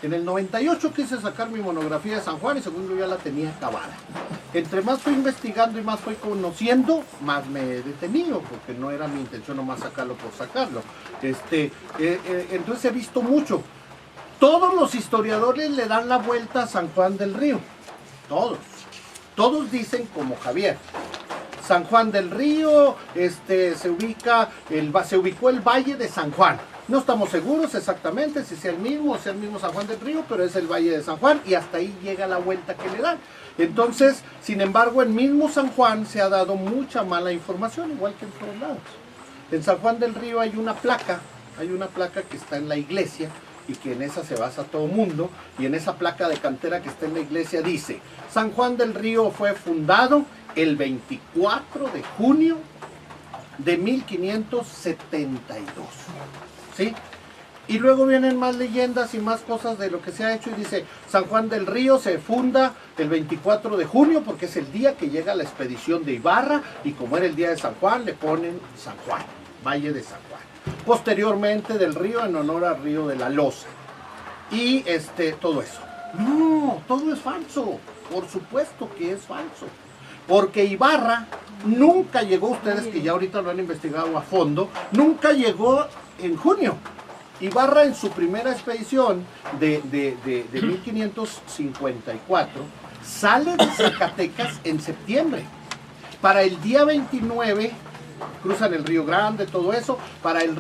En el 98 quise sacar mi monografía de San Juan y según yo ya la tenía acabada. Entre más fui investigando y más fui conociendo, más me he detenido, porque no era mi intención nomás sacarlo por sacarlo. Entonces he visto mucho. Todos los historiadores le dan la vuelta a San Juan del Río. Todos. Todos dicen como Javier. San Juan del Río, se ubicó el Valle de San Juan. No estamos seguros exactamente si sea el mismo o sea el mismo San Juan del Río, pero es el Valle de San Juan y hasta ahí llega la vuelta que le dan. Entonces, sin embargo, en mismo San Juan se ha dado mucha mala información, igual que en todos lados. En San Juan del Río hay una placa que está en la iglesia y que en esa se basa todo mundo, y en esa placa de cantera que está en la iglesia dice: San Juan del Río fue fundado el 24 de junio de 1572. ¿Sí? Y luego vienen más leyendas y más cosas de lo que se ha hecho y dice, San Juan del Río se funda el 24 de junio porque es el día que llega la expedición de Ibarra y como era el día de San Juan le ponen San Juan, Valle de San Juan. Posteriormente del río en honor al río de la Loza. Y todo eso. No, todo es falso. Por supuesto que es falso. Porque Ibarra nunca llegó, ustedes que ya ahorita lo han investigado a fondo, nunca llegó en junio. Ibarra en su primera expedición de 1554 sale de Zacatecas en septiembre. Para el día 29 cruzan el Río Grande, todo eso. Para el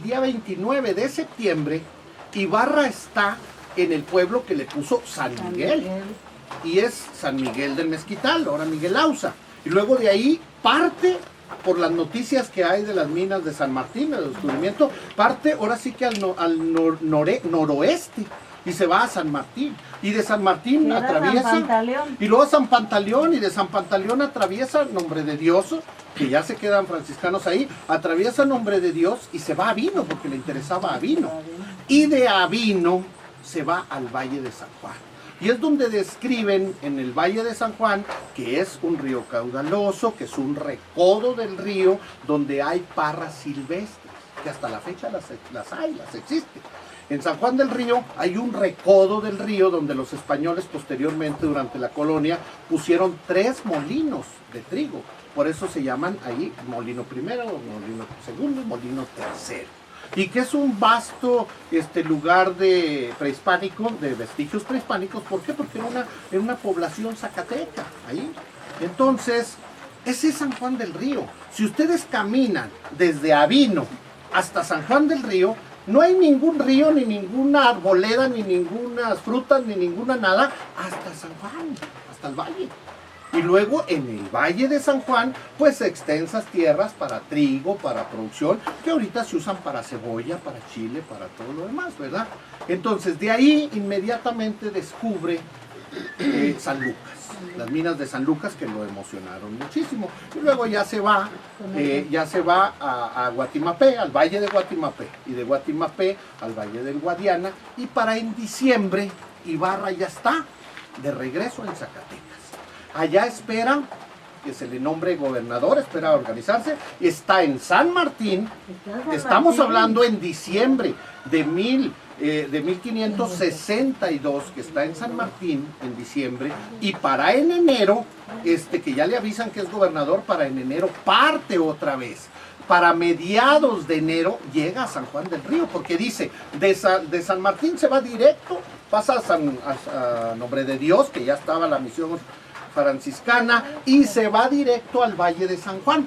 día 29 de septiembre, Ibarra está en el pueblo que le puso San Miguel. Y es San Miguel del Mezquital, ahora Miguel Auza. Y luego de ahí parte, por las noticias que hay de las minas de San Martín, el descubrimiento, parte ahora sí que al noroeste. Y se va a San Martín. Y de San Martín atraviesa. San Pantaleón. Y luego a San Pantaleón. Y de San Pantaleón atraviesa Nombre de Dios, que ya se quedan franciscanos ahí. Atraviesa Nombre de Dios y se va a Avino, porque le interesaba Avino. Y de Avino se va al Valle de San Juan. Y es donde describen en el Valle de San Juan que es un río caudaloso, que es un recodo del río donde hay parras silvestres, que hasta la fecha las existen. En San Juan del Río hay un recodo del río donde los españoles posteriormente durante la colonia pusieron 3 molinos de trigo. Por eso se llaman ahí molino primero, molino segundo y molino tercero. Y que es un vasto lugar de prehispánico, de vestigios prehispánicos. ¿Por qué? Porque era una población zacateca ahí. Entonces, ese es San Juan del Río. Si ustedes caminan desde Avino hasta San Juan del Río, no hay ningún río, ni ninguna arboleda, ni ninguna fruta, ni ninguna nada, hasta San Juan, hasta el valle. Y luego en el Valle de San Juan, pues extensas tierras para trigo, para producción, que ahorita se usan para cebolla, para chile, para todo lo demás, ¿verdad? Entonces de ahí inmediatamente descubre San Lucas, las minas de San Lucas, que lo emocionaron muchísimo. Y luego ya se va a Guatimapé, al Valle de Guatimapé, y de Guatimapé al Valle del Guadiana, y para en diciembre Ibarra ya está de regreso en Zacatecas. Allá espera que se le nombre gobernador, espera organizarse, está en San Martín. Estamos hablando en diciembre de 1562, que está en San Martín en diciembre, y para en enero, que ya le avisan que es gobernador, para en enero parte otra vez. Para mediados de enero llega a San Juan del Río, porque dice, de San Martín se va directo, pasa a Nombre de Dios, que ya estaba la misión franciscana, y se va directo al Valle de San Juan,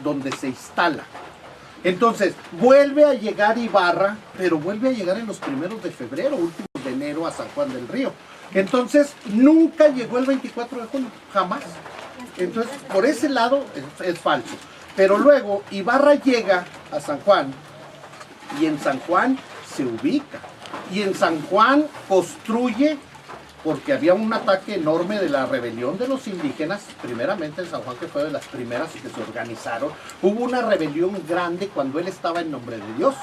donde se instala. Entonces, vuelve a llegar Ibarra, pero vuelve a llegar en los primeros de febrero, últimos de enero a San Juan del Río. Entonces, nunca llegó el 24 de junio, jamás. Entonces, por ese lado es falso. Pero luego, Ibarra llega a San Juan, y en San Juan se ubica. Y en San Juan construye, porque había un ataque enorme de la rebelión de los indígenas, primeramente en San Juan, que fue de las primeras que se organizaron. Hubo una rebelión grande cuando él estaba en Nombre de Dios.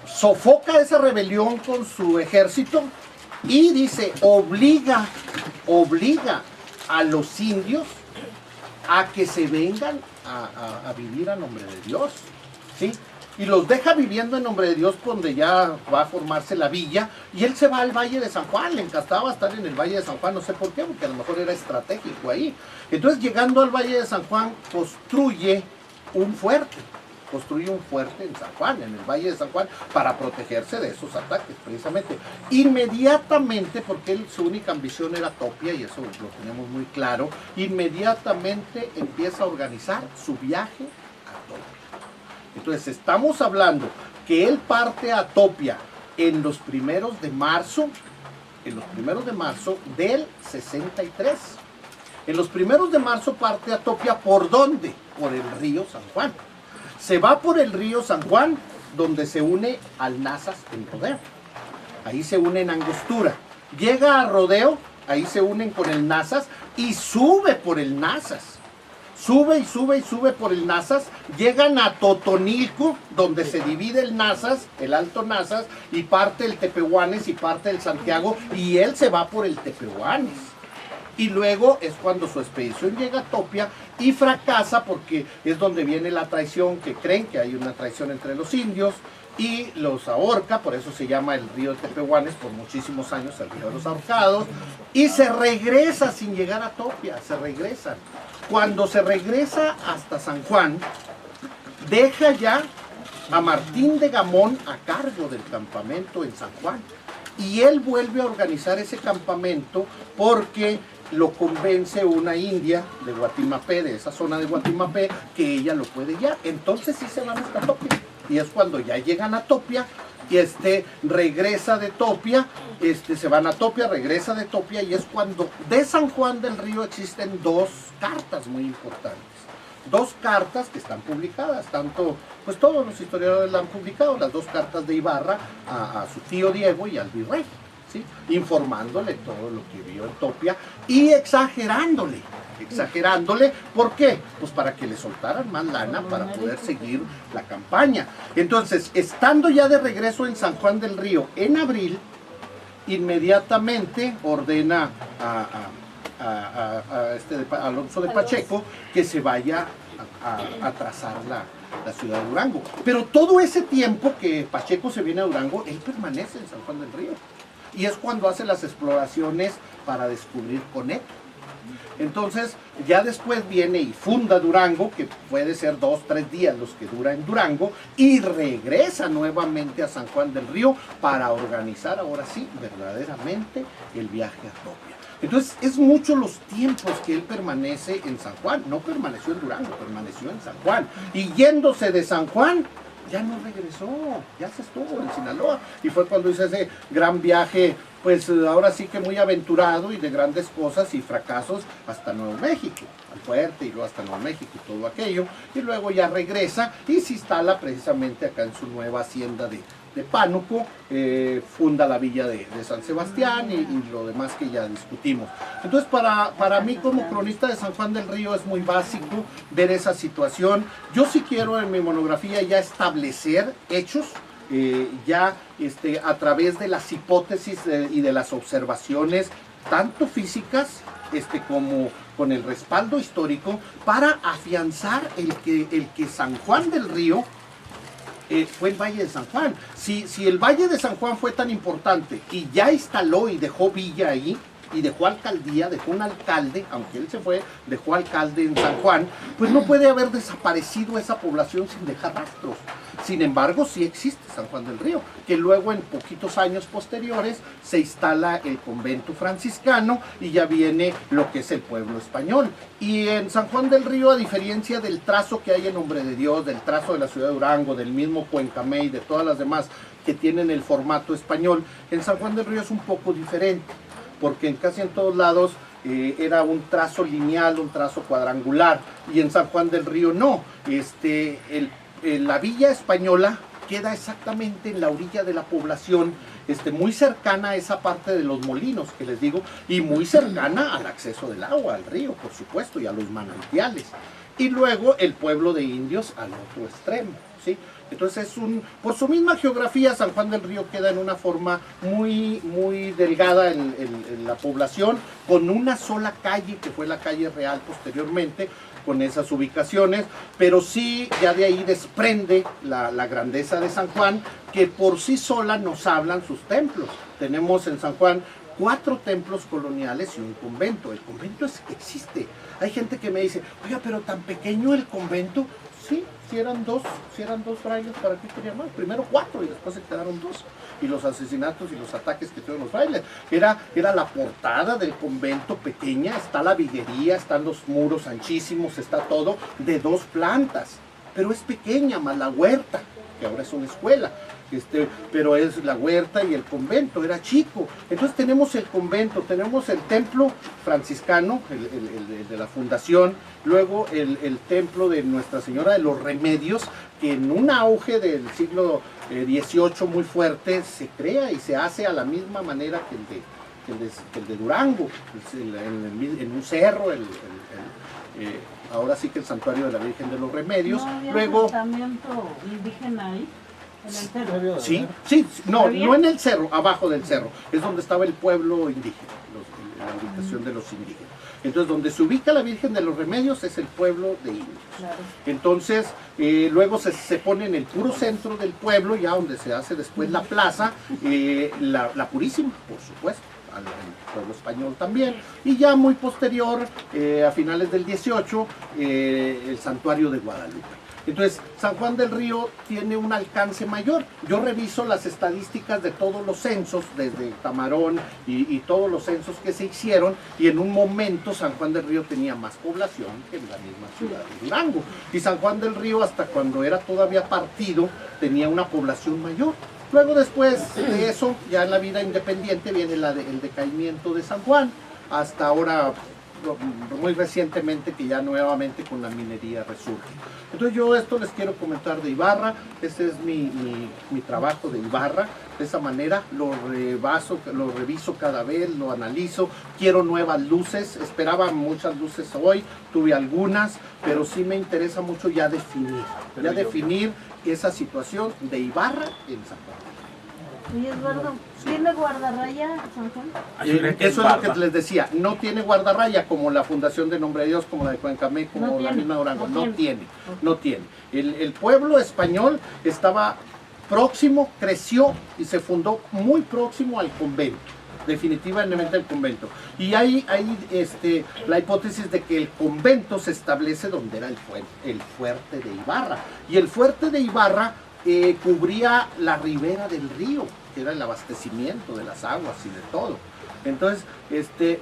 Sofoca esa rebelión con su ejército y dice, obliga a los indios a que se vengan a vivir a Nombre de Dios, ¿sí? Y los deja viviendo en Nombre de Dios, donde ya va a formarse la villa, y él se va al Valle de San Juan. Le encantaba estar en el Valle de San Juan, no sé por qué, porque a lo mejor era estratégico ahí. Entonces, llegando al Valle de San Juan, construye un fuerte en San Juan, en el Valle de San Juan, para protegerse de esos ataques, precisamente. Inmediatamente, porque su única ambición era Topia, y eso lo tenemos muy claro, inmediatamente empieza a organizar su viaje a Topia. Entonces estamos hablando que él parte a Topia en los primeros de marzo del 63. En los primeros de marzo parte a Topia, ¿por dónde? Por el río San Juan. Se va por el río San Juan, donde se une al Nazas en Rodeo. Ahí se une en Angostura. Llega a Rodeo, ahí se unen con el Nazas y sube por el Nazas. sube y sube y sube por el Nazas, llegan a Totonilco, donde se divide el Nazas, el Alto Nazas, y parte el Tepehuanes y parte el Santiago, y él se va por el Tepehuanes. Y luego es cuando su expedición llega a Topia y fracasa porque es donde viene la traición, que creen que hay una traición entre los indios y los ahorca, por eso se llama el río de Tepehuanes por muchísimos años, el río de los ahorcados, y se regresa sin llegar a Topia, se regresan. Cuando se regresa hasta San Juan, deja ya a Martín de Gamón a cargo del campamento en San Juan. Y él vuelve a organizar ese campamento porque lo convence una india de Guatimapé, de esa zona de Guatimapé, que ella lo puede guiar. Entonces sí se van hasta Topia. Y es cuando ya llegan a Topia, y regresa de Topia, se van a Topia, regresa de Topia, y es cuando de San Juan del Río existen dos cartas muy importantes. Dos cartas que están publicadas, tanto, pues todos los historiadores la han publicado, las dos cartas de Ibarra a su tío Diego y al virrey, ¿sí? Informándole todo lo que vio en Topia y exagerándole, ¿por qué? Pues para que le soltaran más lana para poder seguir la campaña. Entonces, estando ya de regreso en San Juan del Río en abril, inmediatamente ordena a Alonso de Pacheco que se vaya a trazar la ciudad de Durango. Pero todo ese tiempo que Pacheco se viene a Durango, él permanece en San Juan del Río. Y es cuando hace las exploraciones para descubrir Coneto. Entonces, ya después viene y funda Durango, que puede ser 2 o 3 días los que dura en Durango, y regresa nuevamente a San Juan del Río para organizar ahora sí, verdaderamente, el viaje a Topia. Entonces, es mucho los tiempos que él permanece en San Juan. No permaneció en Durango, permaneció en San Juan. Y yéndose de San Juan, ya no regresó, ya se estuvo en Sinaloa. Y fue cuando hizo ese gran viaje, pues ahora sí que muy aventurado y de grandes cosas y fracasos hasta Nuevo México, al Fuerte y luego hasta Nuevo México y todo aquello. Y luego ya regresa y se instala precisamente acá en su nueva hacienda de Pánuco, funda la villa de San Sebastián y lo demás que ya discutimos. Entonces para mí como cronista de San Juan del Río es muy básico ver esa situación. Yo sí quiero en mi monografía ya establecer hechos, ya a través de las hipótesis y de las observaciones, tanto físicas como con el respaldo histórico, para afianzar el que San Juan del Río fue el Valle de San Juan. Si el Valle de San Juan fue tan importante y ya instaló y dejó villa ahí, y dejó alcaldía, dejó un alcalde, aunque él se fue, dejó alcalde en San Juan, pues no puede haber desaparecido esa población sin dejar rastros. Sin embargo, sí existe San Juan del Río, que luego en poquitos años posteriores se instala el convento franciscano y ya viene lo que es el pueblo español. Y en San Juan del Río, a diferencia del trazo que hay en Nombre de Dios, del trazo de la ciudad de Durango, del mismo Cuencamé y de todas las demás que tienen el formato español, en San Juan del Río es un poco diferente, porque casi en todos lados era un trazo lineal, un trazo cuadrangular, y en San Juan del Río no. La villa española queda exactamente en la orilla de la población, muy cercana a esa parte de los molinos que les digo, y muy cercana al acceso del agua, al río, por supuesto, y a los manantiales. Y luego el pueblo de indios al otro extremo, ¿sí? Entonces por su misma geografía, San Juan del Río queda en una forma muy, muy delgada en la población, con una sola calle, que fue la calle real posteriormente, con esas ubicaciones, pero sí ya de ahí desprende la grandeza de San Juan, que por sí sola nos hablan sus templos. Tenemos en San Juan 4 templos coloniales y un convento. El convento existe. Hay gente que me dice, oiga, pero tan pequeño el convento. Sí, si eran dos frailes, ¿para qué querían más? Primero 4 y después se quedaron 2. Y los asesinatos y los ataques que tuvieron los frailes. Era la portada del convento pequeña, está la viguería, están los muros anchísimos, está todo de 2 plantas. Pero es pequeña, más la huerta, que ahora es una escuela. Pero es la huerta y el convento, era chico. Entonces tenemos el convento, tenemos el templo franciscano, el de la fundación, luego el templo de Nuestra Señora de los Remedios, que en un auge del siglo XVIII muy fuerte se crea y se hace a la misma manera que el de Durango, en un cerro, ahora sí que el santuario de la Virgen de los Remedios. ¿No había Luego, asentamiento indígena ahí? En el cerro. sí, no, ¿Había? no en el cerro, abajo del cerro, es donde estaba el pueblo indígena, la ubicación de los indígenas. Entonces, donde se ubica la Virgen de los Remedios es el pueblo de indios. Claro. Entonces, luego se pone en el puro centro del pueblo, ya donde se hace después la plaza, la Purísima, por supuesto, al pueblo español también, y ya muy posterior, a finales del 18, el santuario de Guadalupe. Entonces, San Juan del Río tiene un alcance mayor. Yo reviso las estadísticas de todos los censos, desde Tamarón y todos los censos que se hicieron, y en un momento San Juan del Río tenía más población que la misma ciudad de Durango. Y San Juan del Río, hasta cuando era todavía partido, tenía una población mayor. Luego, después de eso, ya en la vida independiente viene el decaimiento de San Juan, hasta ahora, muy recientemente, que ya nuevamente con la minería resurge. Entonces yo esto les quiero comentar de Ibarra. Este es mi trabajo de Ibarra. De esa manera lo reviso cada vez, lo analizo. Quiero nuevas luces, esperaba muchas luces hoy, tuve algunas, pero sí me interesa mucho ya definir esa situación de Ibarra en San Juan. Oye, Eduardo, ¿tiene guardarraya San Juan? Eso es lo que les decía, no tiene guardarraya como la Fundación de Nombre de Dios, como la de Cuencamé, como No la tiene, misma Durango, no no tiene. El pueblo español estaba próximo, creció y se fundó muy próximo al convento, definitivamente al convento. Y hay la hipótesis de que el convento se establece donde era el fuerte de Ibarra. Y el fuerte de Ibarra cubría la ribera del río, que era el abastecimiento de las aguas y de todo. Entonces,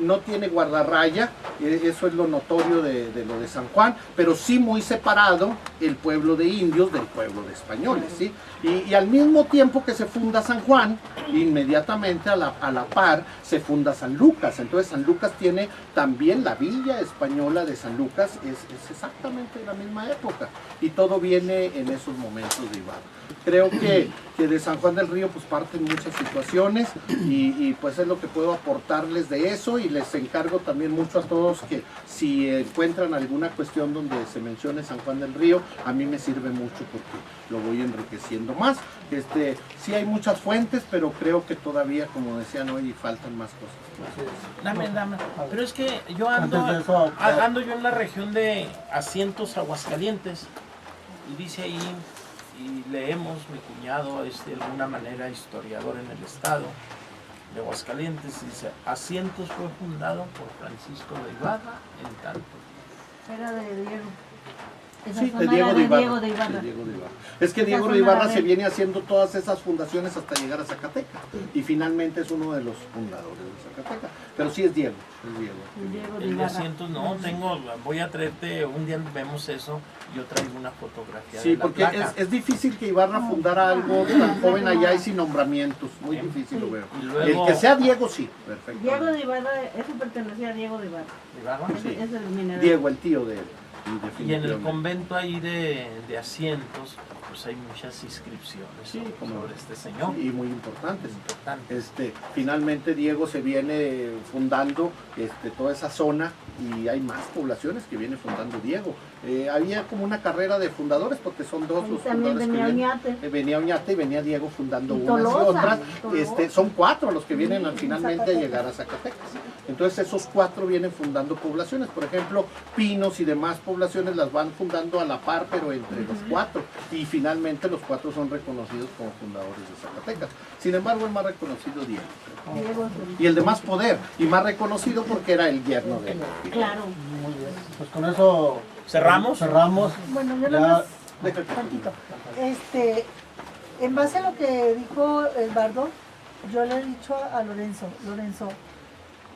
no tiene guardarraya, eso es lo notorio de lo de San Juan, pero sí muy separado el pueblo de indios del pueblo de españoles, ¿sí? Y al mismo tiempo que se funda San Juan, inmediatamente a la par se funda San Lucas. Entonces San Lucas tiene también la villa española de San Lucas, es exactamente de la misma época, y todo viene en esos momentos de Ibarra. Creo que de San Juan del Río pues parten muchas situaciones y pues es lo que puedo aportarles de eso, y les encargo también mucho a todos que si encuentran alguna cuestión donde se mencione San Juan del Río, a mí me sirve mucho porque lo voy enriqueciendo más. Sí hay muchas fuentes, pero creo que todavía, como decían hoy, faltan más cosas. Dame. Pero es que yo ando yo en la región de Asientos, Aguascalientes, y dice ahí, y leemos, mi cuñado es de alguna manera historiador en el estado de Aguascalientes, dice: Asientos fue fundado por Francisco de Ibarra en tanto. Era de Diego. Esa Sí, zona de Diego era de Ibarra. Diego de Ibarra. De Diego de Ibarra. Es que Esa Diego de zona Ibarra era se de- viene haciendo todas esas fundaciones hasta llegar a Zacatecas, y finalmente es uno de los fundadores de Zacatecas. Pero sí es Diego, Diego de El de Ibarra. Asientos no, voy a traerte, un día vemos eso, yo traigo una fotografía Sí, de la porque placa. es difícil que Ibarra fundara algo tan joven allá y sin nombramientos. Muy difícil lo veo. Y luego- El que sea Diego, sí, perfecto. Diego de Ibarra, eso pertenecía a Diego de Ibarra. Ibarra. Sí. Es el mineral. Diego, el tío de él. Y en el definitivamente. convento ahí de Asientos, pues hay muchas inscripciones Sí, sobre, como- sobre este señor. Y muy importantes. Importante. Finalmente Diego se viene fundando toda esa zona, y hay más poblaciones que viene fundando Diego. Había como una carrera de fundadores, porque son dos Ahí los también fundadores venía que vienen. Oñate. Venía Oñate y venía Diego fundando Y unas y Tolosa, otras. Tolosa. Son 4 los que vienen Sí, finalmente a Zacatecas. llegar a Zacatecas. Entonces esos 4 vienen fundando poblaciones. Por ejemplo, Pinos y demás poblaciones las van fundando a la par, pero entre los 4. Y finalmente los 4 son reconocidos como fundadores de Zacatecas. Sin embargo, el más reconocido Diego. Diego, Y el de más poder, y más reconocido porque era el yerno de él. claro. Muy bien. Pues con eso ¿Cerramos? cerramos. Bueno, yo Ya- nada más Déjate. tantito. En base a lo que dijo Eduardo, yo le he dicho a Lorenzo,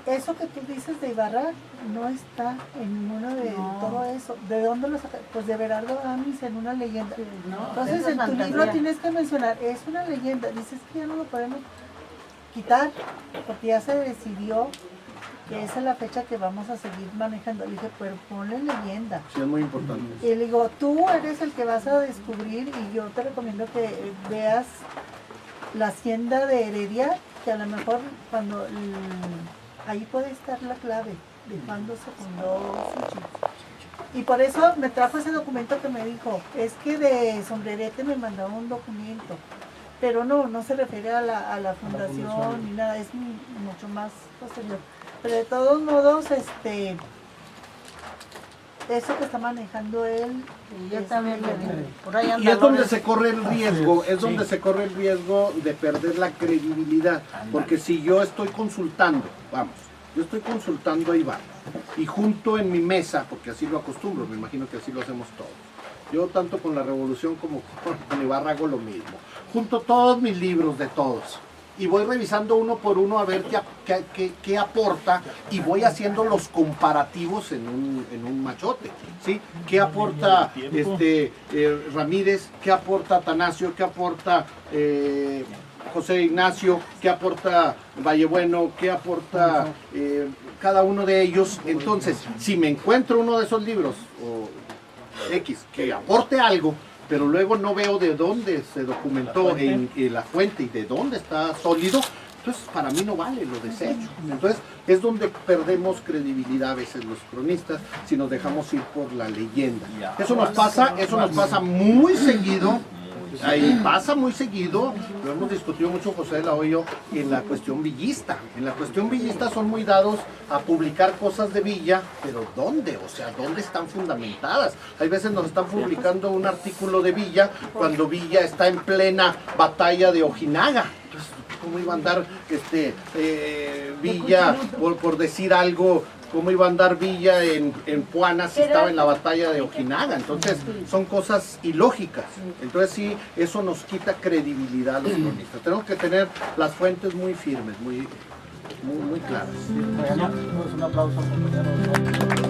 eso que tú dices de Ibarra no está en ninguno de No. todo eso. ¿De dónde lo sacas? Pues de Berardo Amis en una leyenda. No, Entonces esa en tu fantasía. libro tienes que mencionar, es una leyenda, dices que ya no lo podemos quitar, porque ya se decidió que esa es la fecha que vamos a seguir manejando. Le dije, pero ponle leyenda. Sí, es muy importante. Y le digo, tú eres el que vas a descubrir, y yo te recomiendo que veas la hacienda de Heredia, que a lo mejor cuando ahí puede estar la clave de cuándo se fundó Suchi. Y por eso me trajo ese documento que me dijo, es que de Sombrerete me mandaron un documento, pero no se refiere a la fundación ni nada, es mucho más posterior. Pero de todos modos, eso que está manejando él, Yo también le digo, por ahí Y anda es donde Lorenzo. se corre el riesgo, es donde se corre el riesgo de perder la credibilidad. Porque si yo estoy consultando, yo estoy consultando a Ibarra y junto en mi mesa, porque así lo acostumbro, me imagino que así lo hacemos todos. Yo tanto con la Revolución como con Ibarra hago lo mismo. Junto todos mis libros de todos y voy revisando uno por uno a ver qué aporta y voy haciendo los comparativos en un machote, ¿sí? ¿Qué aporta Ramírez? ¿Qué aporta Atanasio? ¿Qué aporta José Ignacio? ¿Qué aporta Vallebueno? ¿Qué aporta cada uno de ellos? Entonces, si me encuentro uno de esos libros o X que aporte algo, pero luego no veo de dónde se documentó en la fuente y de dónde está sólido, entonces para mí no vale, lo desecho. Entonces es donde perdemos credibilidad a veces los cronistas si nos dejamos ir por la leyenda. Eso nos pasa muy seguido. Ahí pasa muy seguido, lo hemos discutido mucho José de la Hoyo en la cuestión villista. En la cuestión villista son muy dados a publicar cosas de Villa, pero ¿dónde? O sea, ¿dónde están fundamentadas? Hay veces nos están publicando un artículo de Villa cuando Villa está en plena batalla de Ojinaga. Entonces, ¿cómo iba a andar Villa, por decir algo? ¿Cómo iba a andar Villa en Puana si estaba en la batalla de Ojinaga? Entonces son cosas ilógicas. Entonces sí, eso nos quita credibilidad a los cronistas. Tenemos que tener las fuentes muy firmes, muy claras. Un aplauso, compañero.